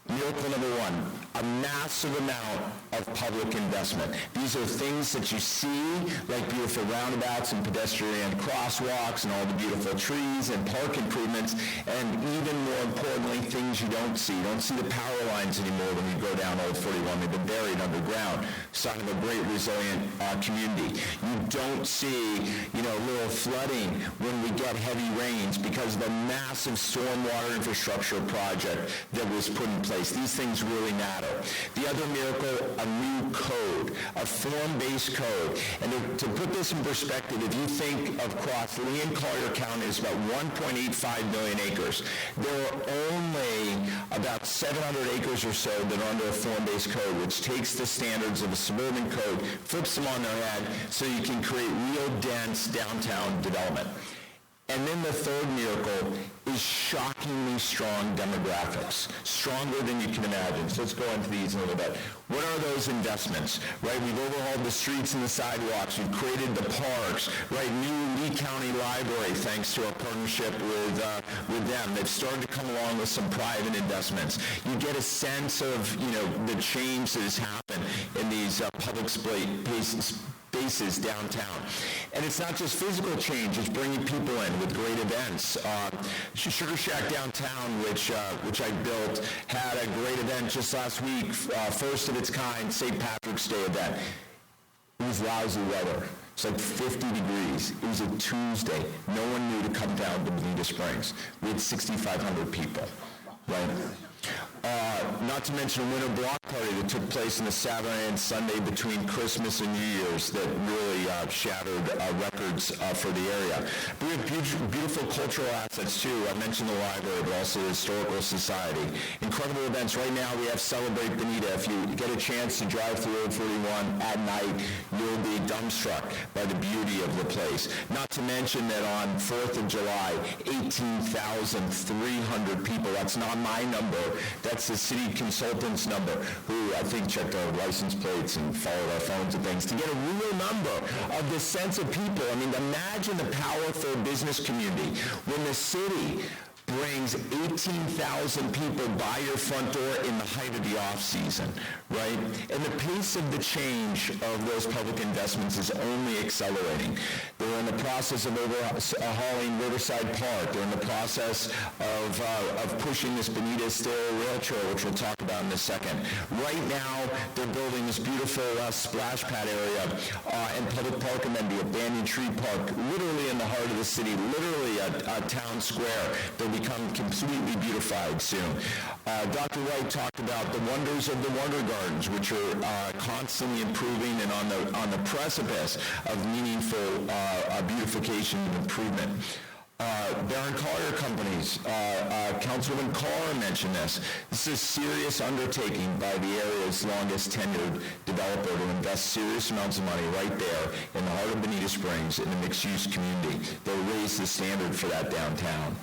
Miracle number 1, a massive amount of public investment. These are things that you see, like beautiful roundabouts and pedestrian crosswalks and all the beautiful trees and park improvements, and even more importantly, things you don't see. You don't see the power lines anymore when you go down Old 41. They've been buried underground. Sign of a great resilient community. You don't see, little flooding when we get heavy rains because of the massive stormwater infrastructure project that was put in place. These things really matter. The other miracle, a new code, a form-based code. And to put this in perspective, if you think of across Lee and Collier County, it's about 1.85 million acres. There are only about 700 acres or so that are under a form-based code, which takes the standards of a suburban code, flips them on their head, so you can create real dense downtown development. And then the third miracle is shockingly strong demographics, stronger than you can imagine. So let's go into these in a little bit. What are those investments, right? We've overhauled the streets and the sidewalks. We've created the parks, right? New Lee County Library, thanks to our partnership with them. They've started to come along with some private investments. You get a sense of, the change that has happened in these public spaces downtown. And it's not just physical change, it's bringing people in with great events. Sugar Shack downtown, which I built, had a great event just last week, first of its kind, St. Patrick's Day event. It was lousy weather. It's like 50 degrees. It was a Tuesday. No one knew to come down to Bonita Springs. We had 6,500 people, right? Not to mention a winter block party that took place on the Saturday and Sunday between Christmas and New Year's that really shattered records for the area. But we have beautiful cultural assets too. I mentioned the library, but also the Historical Society. Incredible events. Right now we have Celebrate Bonita. If you get a chance to drive through Road 41 at night, you'll be dumbstruck by the beauty of the place. Not to mention that on 4th of July, 18,300 people. That's not my number. That's the city consultant's number, who I think checked our license plates and followed our phones and things to get a real number of the sense of people. I mean, imagine the power for a business community when the city brings 18,000 people by your front door in the height of the off-season, right? And the pace of the change of those public investments is only accelerating. They're in the process of overhauling Riverside Park. They're in the process of pushing this Bonita Stereo Rail Trail, which we'll talk about in a second. Right now, they're building this beautiful splash pad area and public park amenity, a banyan tree park, literally in the heart of the city, literally a town square. They'll become completely beautified soon. Dr. Wright talked about the wonders of the Wonder Gardens, which are constantly improving and on the precipice of meaningful beautification and improvement. Baron Collier Companies, Councilwoman Carr mentioned this. This is a serious undertaking by the area's longest tenured developer to invest serious amounts of money right there in the heart of Bonita Springs in a mixed-use community. They'll raise the standard for that downtown.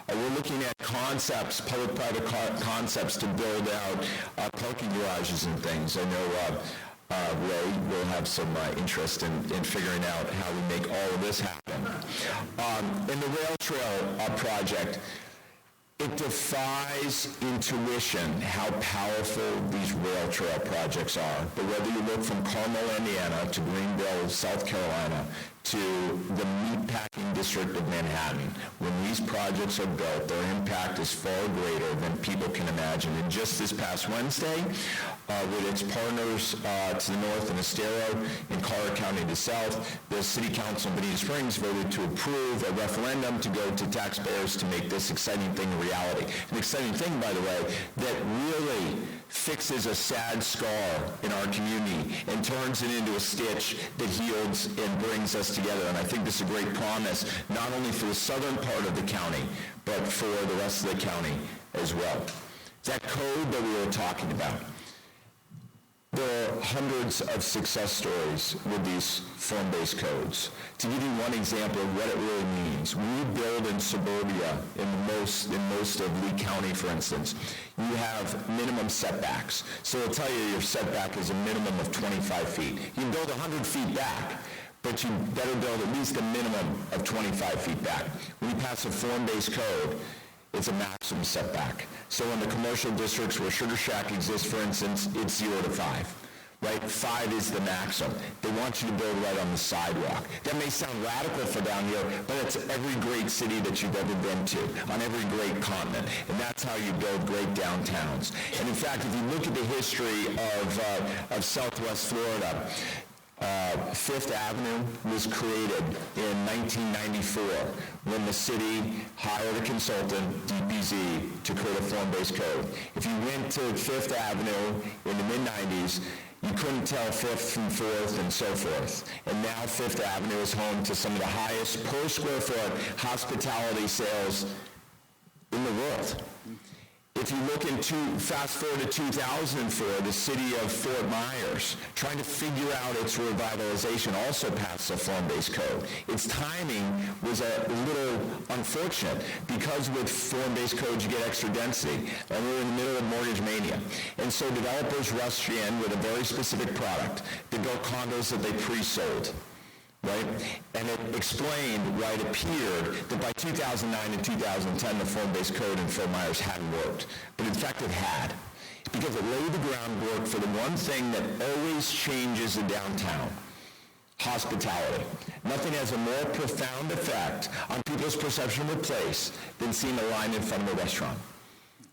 We're looking at concepts, public-private concepts to build out parking garages and things. I know Ray will have some interest in figuring out how we make all of this happen. In the rail trail project, it defies intuition how powerful these rail trail projects are. But whether you look from Carmel, Indiana to Greenville, South Carolina, to the meatpacking district of Manhattan, when these projects are built, their impact is far greater than people can imagine. And just this past Wednesday, with its partners to the north in Estero, in Collier County to the south, the City Council in Bonita Springs voted to approve a referendum to go to taxpayers to make this exciting thing a reality. An exciting thing, by the way, that really fixes a sad scar in our community and turns it into a stitch that heals and brings us together. And I think this is a great promise, not only for the southern part of the county, but for the rest of the county as well. That code that we were talking about, there are hundreds of success stories with these form-based codes. To give you one example of what it really means, when you build in suburbia, in most of Lee County, for instance, you have minimum setbacks. So it'll tell you your setback is a minimum of 25 feet. You can build 100 feet back, but you better build at least a minimum of 25 feet back. When you pass a form-based code, it's a maximum setback. So in the commercial districts where Sugar Shack exists, for instance, it's 0 to 5. Right? 5 is the maximum. They want you to build right on the sidewalk. That may sound radical for down here, but it's every great city that you've ever been to, on every great continent. And that's how you build great downtowns. And in fact, if you look at the history of Southwest Florida, Fifth Avenue was created in 1994 when the city hired a consultant, DPZ, to create a form-based code. If you went to Fifth Avenue in the mid-90s, you couldn't tell 5th from 4th and so forth. And now Fifth Avenue is home to some of the highest per square foot hospitality sales in the world. If you look fast forward to 2004, the city of Fort Myers, trying to figure out its revitalization, also passed a form-based code. Its timing was a little unfortunate because with form-based codes you get extra density, and we're in the middle of mortgage mania. And so developers rushed in with a very specific product. They built condos that they pre-sold. Right? And it explained why it appeared that by 2009 and 2010 the form-based code in Fort Myers hadn't worked. But in fact it had. Because it laid the groundwork for the one thing that always changes in downtown: hospitality. Nothing has a more profound effect on people's perception of a place than seeing a line in front of a restaurant.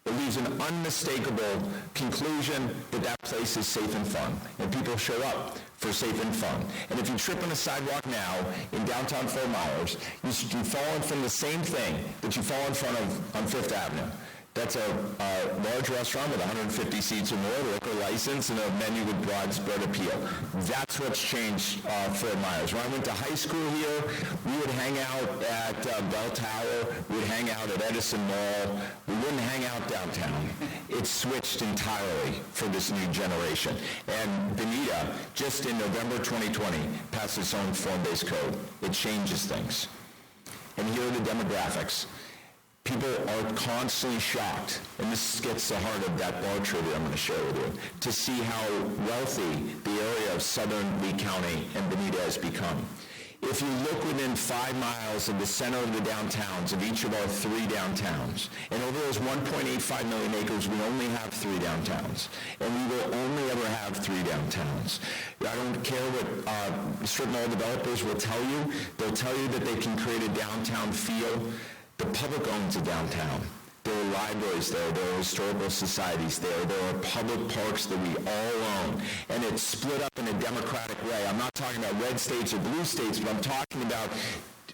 It leaves an unmistakable conclusion that that place is safe and fun, and people show up for safe and fun. And if you trip on a sidewalk now in downtown Fort Myers, you've fallen from the same thing that you fall in front of on Fifth Avenue. That's a large restaurant with 150 seats or more, liquor license, and a menu with widespread appeal. That's what's changed Fort Myers. When I went to high school here, we would hang out at Bell Tower, we would hang out at Edison Mall, we wouldn't hang out downtown. It's switched entirely for this new generation. And Bonita, just in November 2020, passed its own form-based code. It changes things. And here are the demographics. People are constantly shocked, and this gets to the heart of that bar trivia I'm going to share with you, to see how wealthy the area of southern Lee County and Bonita has become. If you look within 5 miles of the center of the downtowns of each of our 3 downtowns, and over those 1.85 million acres, we only have 3 downtowns, and we will only ever have 3 downtowns. I don't care what strip mall developers will tell you. They'll tell you that they can create a downtown feel. The public owns a downtown. There are libraries there, there are historical societies there, there are public parks that we all own, and it's split up in a democratic way. I'm not talking about red states or blue states, but I'm talking about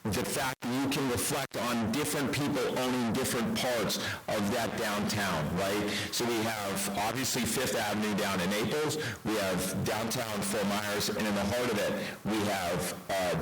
the fact that you can reflect on different people owning different parts of that downtown, right? So we have, obviously, Fifth Avenue down in Naples, we have downtown Fort Myers, and in the heart of it, we have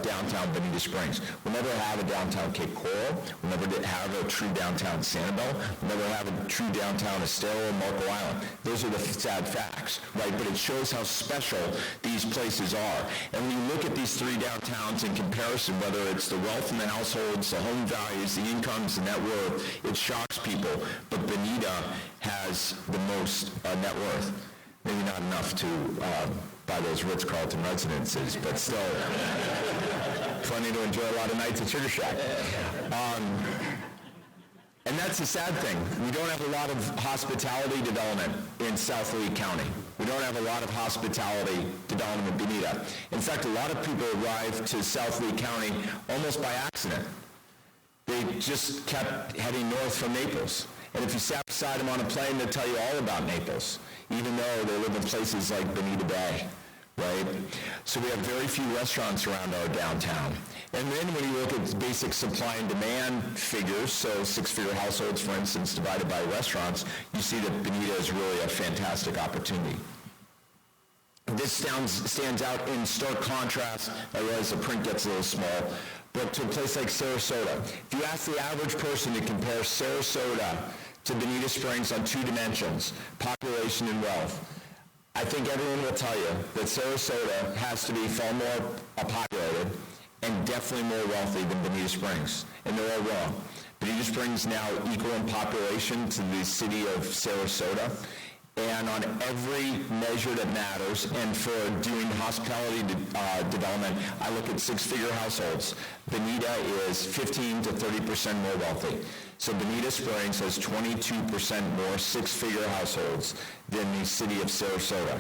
downtown Bonita Springs. We'll never have a downtown Cape Coral, we'll never have a true downtown Sanibel, we'll never have a true downtown Estero or Marco Island. Those are the sad facts, right? But it shows how special these places are. And when you look at these 3 downtowns in comparison, whether it's the wealth in the households, the home values, the incomes, the net worth, it shocks people. But Bonita has the most net worth. Maybe not enough to buy those Ritz-Carlton residences, but still plenty to enjoy a lot of nights at Sugar Shack. And that's the sad thing. We don't have a lot of hospitality development in South Lee County. We don't have a lot of hospitality development in Bonita. In fact, a lot of people arrive to South Lee County almost by accident. They just kept heading north from Naples. And if you sat beside them on a plane, they'll tell you all about Naples, even though they live in places like Bonita Bay, right? So we have very few restaurants around our downtown. And then when you look at basic supply and demand figures, so 6-figure households, for instance, divided by restaurants, you see that Bonita is really a fantastic opportunity. This stands out in stark contrast. I realize the print gets a little small, but to a place like Sarasota. If you ask the average person to compare Sarasota to Bonita Springs on 2 dimensions, population and wealth, I think everyone will tell you that Sarasota has to be far more populated and definitely more wealthy than Bonita Springs. And they're all wrong. Bonita Springs now equal in population to the city of Sarasota. And on every measure that matters, and for doing hospitality development, I look at 6-figure households. Bonita is 15 to 30% more wealthy. So Bonita Springs has 22% more 6-figure households than the city of Sarasota.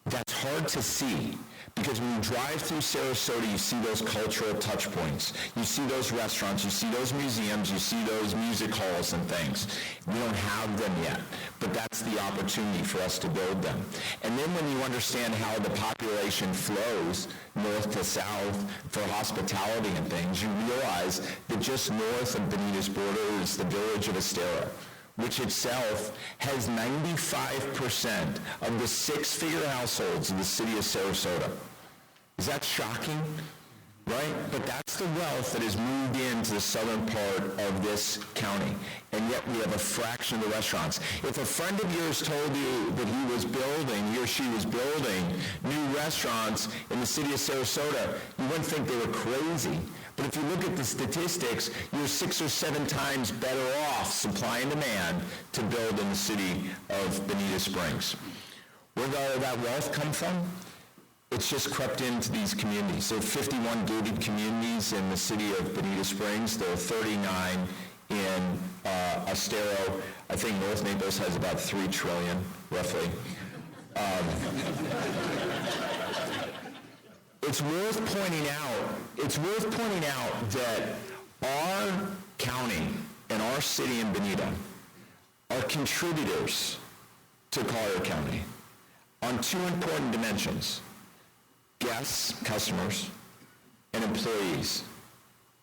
That's hard to see, because when you drive through Sarasota, you see those cultural touch points. You see those restaurants, you see those museums, you see those music halls and things. We don't have them yet, but that's the opportunity for us to build them. And then when you understand how the population flows north to south for hospitality and things, you realize that just north of Bonita's border is the village of Estero, which itself has 95% of the 6-figure households in the city of Sarasota. Is that shocking? right? But that's the wealth that has moved into the southern part of this county, and yet we have a fraction of the restaurants. If a friend of yours told you that he or she was building new restaurants in the city of Sarasota, you wouldn't think they were crazy. But if you look at the statistics, you're 6 or 7 times better off, supply and demand, to build in the city of Bonita Springs. Where did all that wealth come from? It's just crept into these communities. There are 51 gated communities in the city of Bonita Springs. There are 39 in Estero. I think North Naples has about $3 trillion, roughly. It's worth pointing out that our county and our city in Bonita are contributors to Collier County on 2 important dimensions: guests, customers, and employees.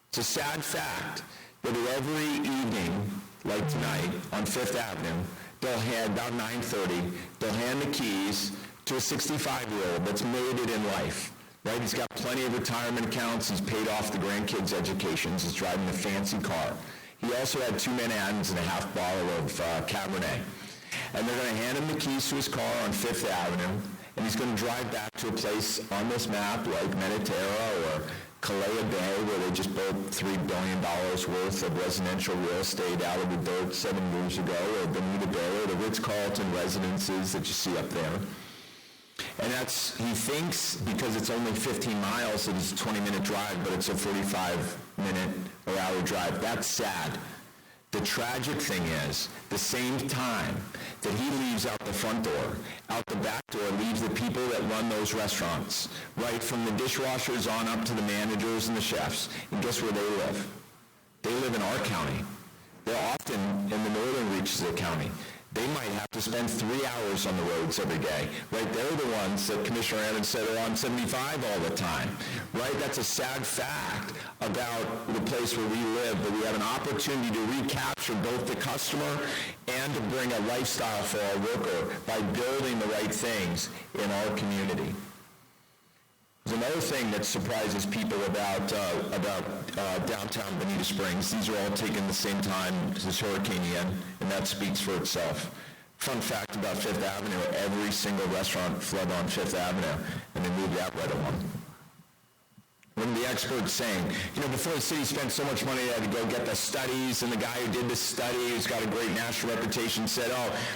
It's a sad fact that every evening, like tonight, on Fifth Avenue, they'll hand, about 9:30, they'll hand the keys to a 65-year-old that's made it in life. Right? He's got plenty of retirement accounts. He's paid off the grandkids' educations. He's driving a fancy car. He also had 2 Manhattans and a half bottle of Cabernet. And they're going to hand him the keys to his car on Fifth Avenue, and he's going to drive back to a place on this map like Mediterra or Calais Bay, where they just built $3 billion worth of residential real estate out of the dirt 7 years ago, or Bonita Bay, or the Ritz-Carlton residences that you see up there. And he thinks, because it's only 15 miles, that it's a 20-minute drive, but it's a 45-minute or hour drive. That's sad. The tragic thing is, the same time that he leaves out the front door, out the back door leaves the people that run those restaurants, right from the dishwashers on up to the managers and the chefs. And guess where they live? They live in our county. They're often in the northern reaches of the county. They might have to spend 3 hours on the roads every day, right? They're the ones that Commissioner Adams said are on 75 all the time, right? That's a sad fact about the place where we live, but we have an opportunity to recapture both the customer and to bring a lifestyle for our worker by building the right things in our community. There's another thing that surprises people about downtown Bonita Springs. These are all taken the same time as Hurricane Ian, and that speaks for itself. Fun fact about Fifth Avenue, every single restaurant flooded on Fifth Avenue, and they moved that right along. One of the experts saying, before the city spent so much money, they had to go get the studies, and the guy who did the study, who's got a great national reputation, said,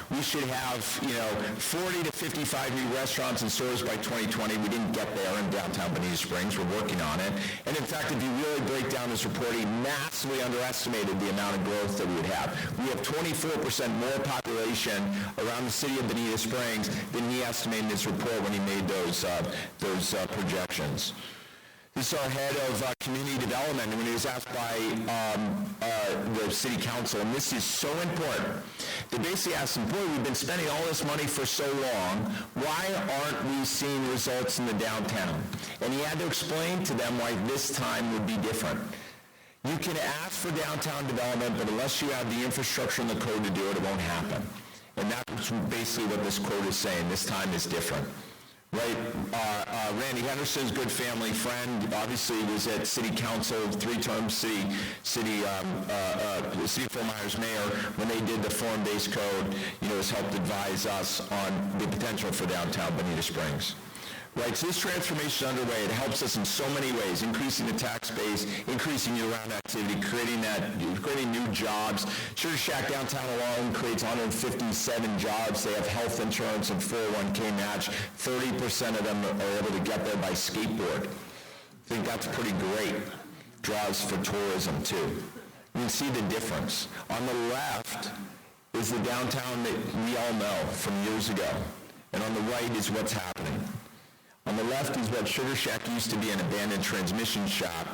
we should have, 40 to 55 new restaurants and stores by 2020. We didn't get there in downtown Bonita Springs. We're working on it. And in fact, if you really break down this report, he massively underestimated the amount of growth that we would have. We have 24% more population around the city of Bonita Springs than he estimated in his report when he made those projections. This is our head of community development, and when he was asked by the city council, and this is so important, they basically asked him, boy, we've been spending all this money for so long, why aren't we seeing results in the downtown? And he had to explain to them why this time would be different. You can ask for downtown development, but unless you have the infrastructure and the code to do it, it won't happen. And that's basically what this quote is saying. This time is different. Right, Randy Henderson's good family friend, obviously was at city council, 3-term city of Fort Myers mayor when they did the form-based code. Has helped advise us on the potential for downtown Bonita Springs. Right, so this transformation is underway. It helps us in so many ways, increasing the tax base, increasing year-round activity, creating new jobs. Sugar Shack downtown alone creates 157 jobs. They have health insurance and 401k match. 30% of them are able to get there by skateboard. I think that's pretty great. Draws for tourism, too. You can see the difference. On the left is the downtown that we all know from years ago. And on the right is what's happening. On the left is what Sugar Shack used to be, an abandoned transmission shop.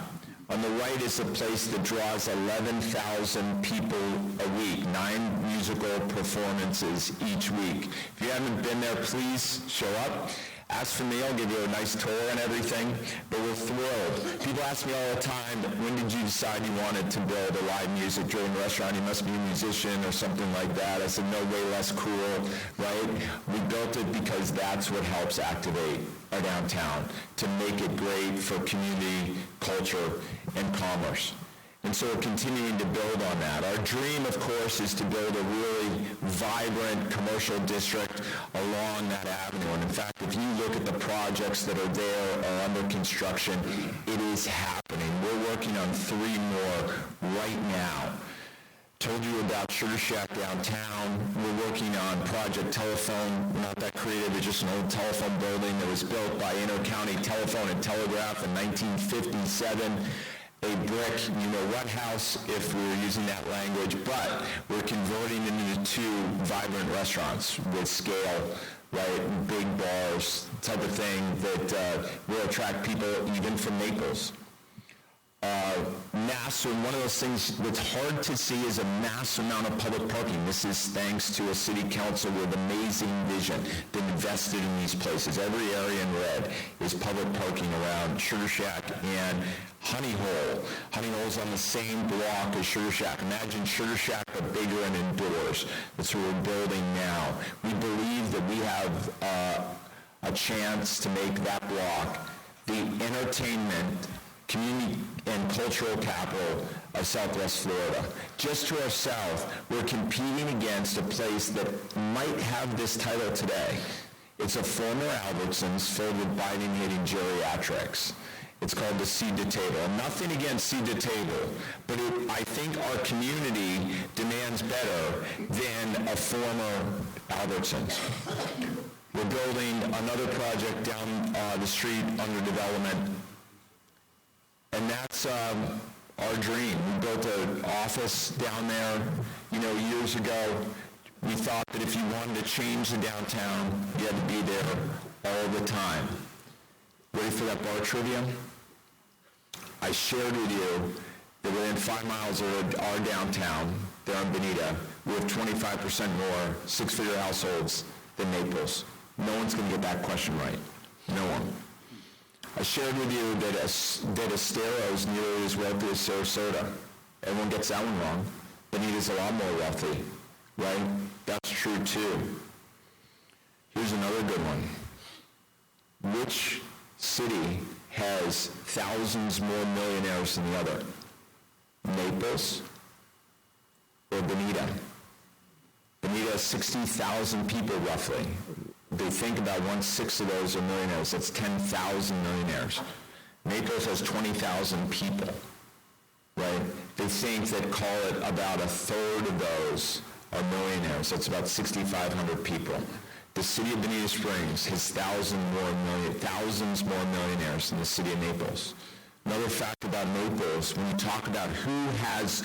On the right is a place that draws 11,000 people a week, 9 musical performances each week. If you haven't been there, please show up. Ask for me, I'll give you a nice tour and everything, but we're thrilled. People ask me all the time, when did you decide you wanted to build a live music-driven restaurant? You must be a musician or something like that. I said, no, way less cool, right? We built it because that's what helps activate our downtown, to make it great for community, culture, and commerce. And so we're continuing to build on that. Our dream, of course, is to build a really vibrant commercial district along that avenue. And in fact, if you look at the projects that are there or under construction, it is happening. We're working on 3 more right now. Told you about Sugar Shack downtown. We're working on Project Telephone, not that creative, it's just an old telephone building that was built by Inter-County Telephone and Telegraph in 1957. A brick, you-know-what house, if we were using that language, but we're converting it into 2 vibrant restaurants with scale, right, big bars, type of thing that will attract people even from Naples. One of those things that's hard to see is a mass amount of public parking. This is thanks to a city council with amazing vision that invested in these places. Every area in red is public parking around Sugar Shack and Honey Hole. Honey Hole's on the same block as Sugar Shack. Imagine Sugar Shack but bigger and indoors. That's what we're building now. We believe that we have a chance to make that block the entertainment, community and cultural capital of Southwest Florida. Just to our south, we're competing against a place that might have this title today. It's a former Albertsons filled with biting-hating geriatrics. It's called the Seed to Table. Nothing against Seed to Table, but I think our community demands better than a former Albertsons. We're building another project down the street under development, and that's our dream. We built an office down there, years ago. We thought that if you wanted to change the downtown, you had to be there all the time. Ready for that bar trivia? I shared with you that within 5 miles of our downtown, there in Bonita, we have 25% more 6-figure households than Naples. No one's going to get that question right. No one. I shared with you that Estero is nearly as wealthy as Sarasota. Everyone gets that one wrong. Bonita's a lot more wealthy, right? That's true too. Here's another good one. Which city has thousands more millionaires than the other? Naples or Bonita? Bonita has 60,000 people roughly. They think about 1/6 of those are millionaires. That's 10,000 millionaires. Naples has 20,000 people, right? They think that call it about 1/3 of those are millionaires. That's about 6,500 people. The city of Bonita Springs has thousands more millionaires than the city of Naples. Another fact about Naples, when you talk about who has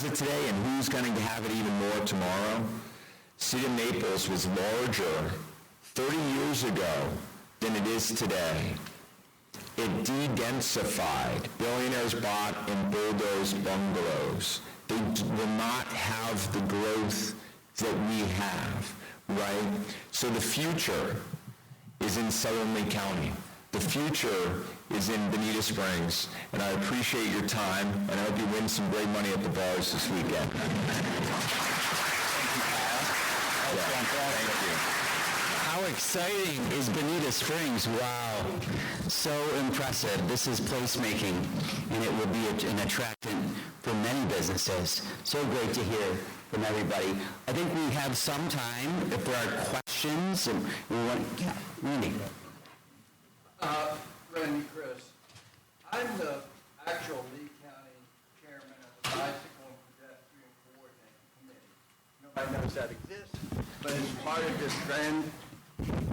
it today and who's going to have it even more tomorrow, city of Naples was larger 30 years ago than it is today. It de-densified. Billionaires bought and bulldozed bungalows. They will not have the growth that we have, right? So the future is in Southern Lee County. The future is in Bonita Springs, and I appreciate your time, and I hope you win some great money at the bars this weekend. Thank you. How exciting is Bonita Springs? Wow. So impressive. This is placemaking, and it will be an attractant for many businesses. So great to hear from everybody. I think we have some time if there are questions. And we want, Randy. Randy Chris. I'm the actual Lee County chairman of the Bicycle and Pedestrian Coordinating Committee. Nobody knows that exists, but it's part of this grand.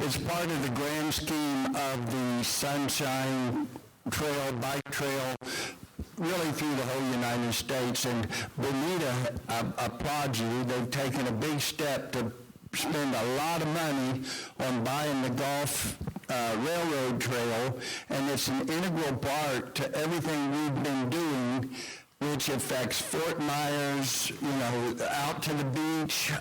It's part of the grand scheme of the Sunshine Trail, bike trail, really through the whole United States. And Bonita, I applaud you. They've taken a big step to spend a lot of money on buying the Gulf Railroad Trail, and it's an integral part to everything we've been doing, which affects Fort Myers, out to the beach,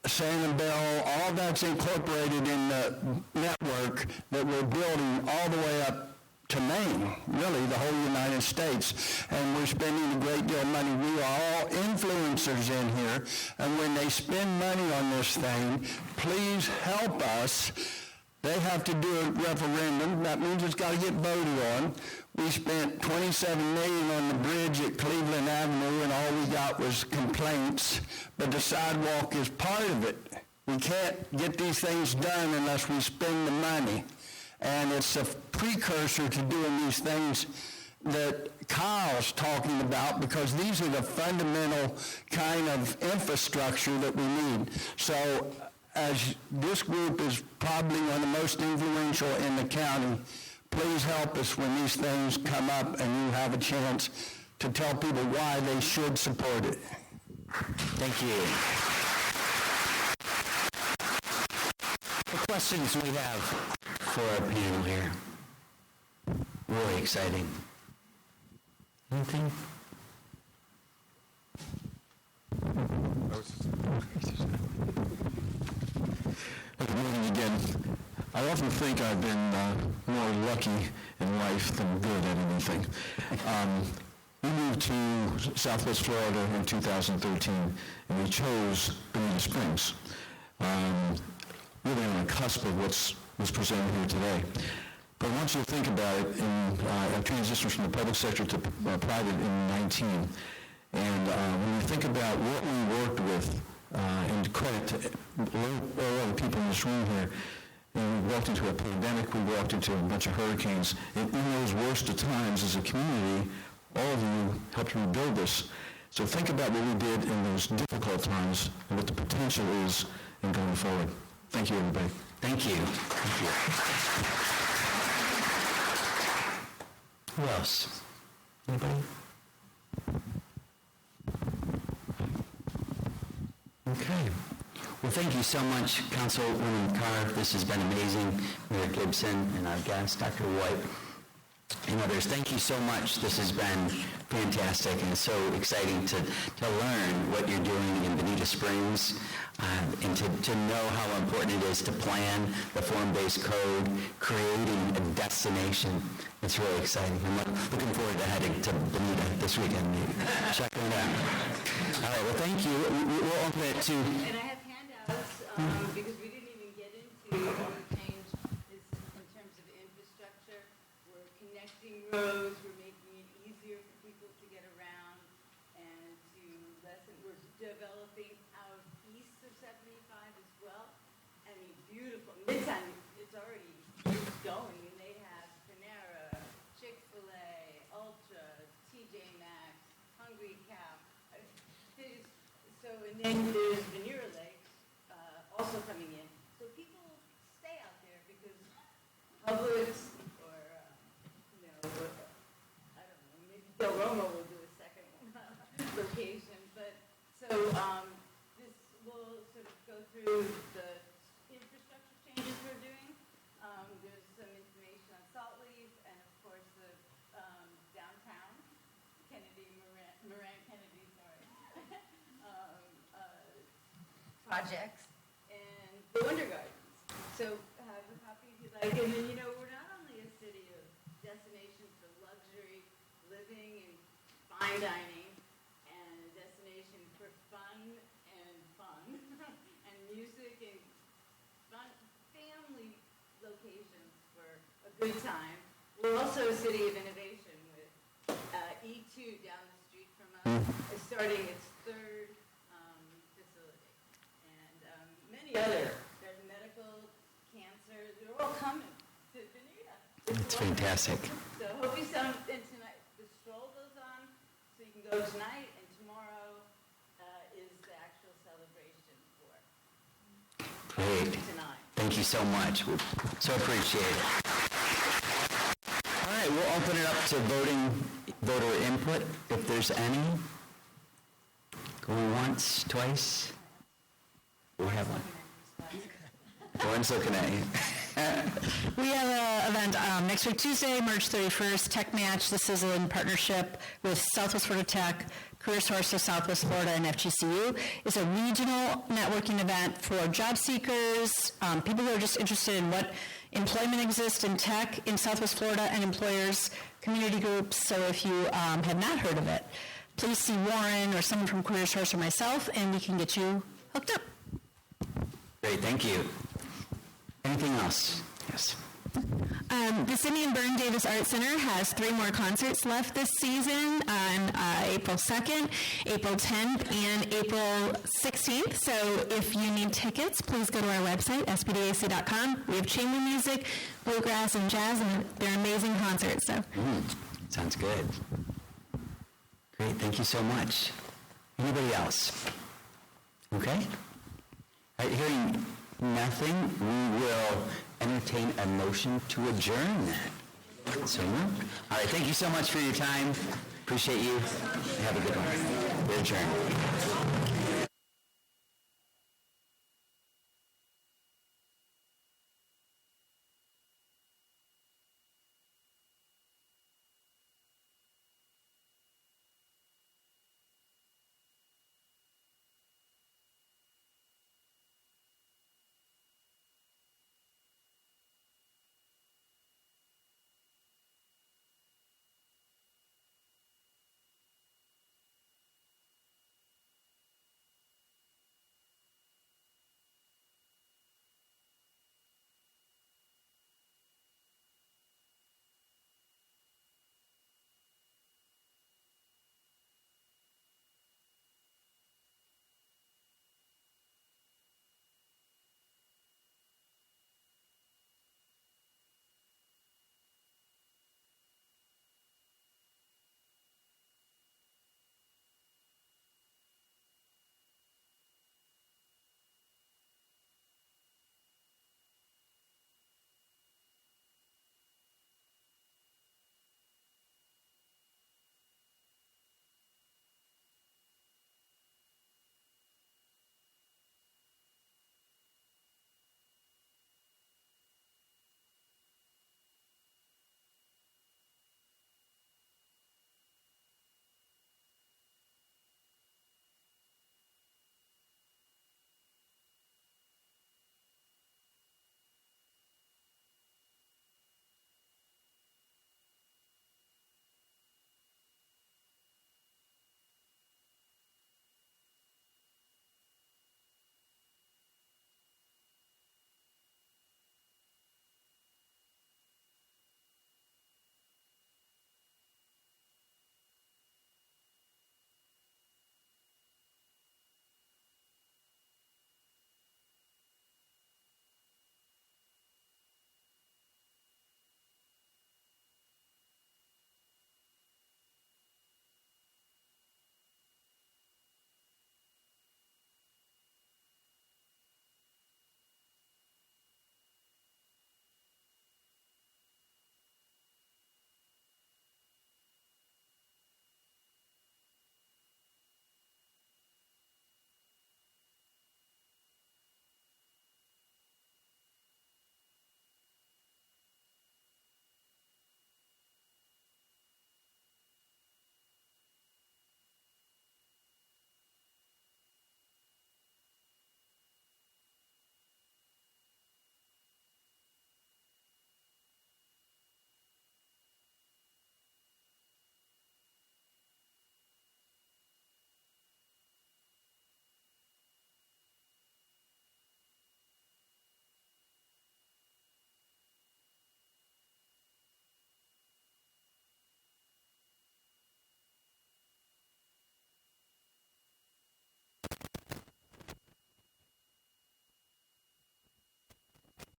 Sanibel, all that's incorporated in the network. network that we're building all the way up to Maine, really the whole United States, and we're spending a great deal of money. We are all influencers in here, and when they spend money on this thing, please help us. They have to do a referendum. That means it's got to get voted on. We spent $27 million on the bridge at Cleveland Avenue, and all we got was complaints, but the sidewalk is part of it. We can't get these things done unless we spend the money. And it's a precursor to doing these things that Kyle's talking about, because these are the fundamental kind of infrastructure that we need. So as this group is probably one of the most influential in the county, please help us when these things come up and you have a chance to tell people why they should support it. Thank you. The questions we have for our panel here. Really exciting. Anything? Good morning again. I often think I've been more lucky in life than good at anything. We moved to Southwest Florida in 2013, and we chose Bonita Springs. Really on the cusp of what's presented here today. But I want you to think about it in transition from the public sector to private in 19. And when you think about what we worked with, and credit to all the people in this room here, and we walked into a pandemic, we walked into a bunch of hurricanes, and in those worst of times as a community, all of you helped rebuild this. So think about what we did in those difficult times and what the potential is in going forward. Thank you, everybody. Thank you. Thank you. Who else? Anybody? Okay. Well, thank you so much, Councilwoman Carr. This has been amazing. Mayor Gibson and our guest, Dr. White, and others. Thank you so much. This has been fantastic and so exciting to learn what you're doing in Bonita Springs, and to know how important it is to plan the form-based code, creating a destination. It's really exciting. I'm looking forward to heading to Bonita this weekend. Check it out. All right, well, thank you. We'll open it to... And I have handouts, because we didn't even get into all the change in terms of infrastructure. We're connecting roads, we're making it easier for people to get around and to lessen. We're developing out east of 75 as well. I mean, beautiful. Midtown, it's already going, and they have Panera, Chick-fil-A, Ultra, TJ Maxx, Hungry Cow. So, and then there's Venera Lakes also coming in. So people stay out there because Publix or, I don't know, maybe Del Romo will do a second location. But so this will sort of go through the infrastructure changes we're doing. There's some information on Salt Leaf and, of course, the downtown Moran Kennedy, projects, and the Wonder Gardens. So have a copy if you'd like. And then, we're not only a city of destinations for luxury living and fine dining, and a destination for fun and music and fun family locations for a good time. We're also a city of innovation with E2 down the street from us is starting its third facility. And many other, there's medical, cancer, they're all coming to Bonita. It's fantastic. So hope you and tonight, the stroll goes on, so you can go tonight, and tomorrow is the actual celebration for Great. tonight. Thank you so much. We so appreciate it. All right, we'll open it up to voter input, if there's any. Going once, twice? We have one. One's looking at you. We have an event next week, Tuesday, March 31st, Tech Match. This is in partnership with Southwest Florida Tech, Career Source of Southwest Florida, and FGCU. It's a regional networking event for job seekers, people who are just interested in what Employment exists in tech in Southwest Florida and employers, community groups, so if you have not heard of it, please see Warren or someone from Career Source or myself, and we can get you hooked up. Great, thank you. Anything else? Yes. The Sidney and Byrne Davis Art Center has 3 more concerts left this season on April 2nd, April 10th, and April 16th. So if you need tickets, please go to our website, spdac.com. We have chamber music, bluegrass, and jazz, and they're amazing concerts. So. Sounds good. Great, thank you so much. Anybody else? Okay. All right, hearing nothing, we will entertain a motion to adjourn then. So moved. All right, thank you so much for your time. Appreciate you. Have a good one. We're adjourned.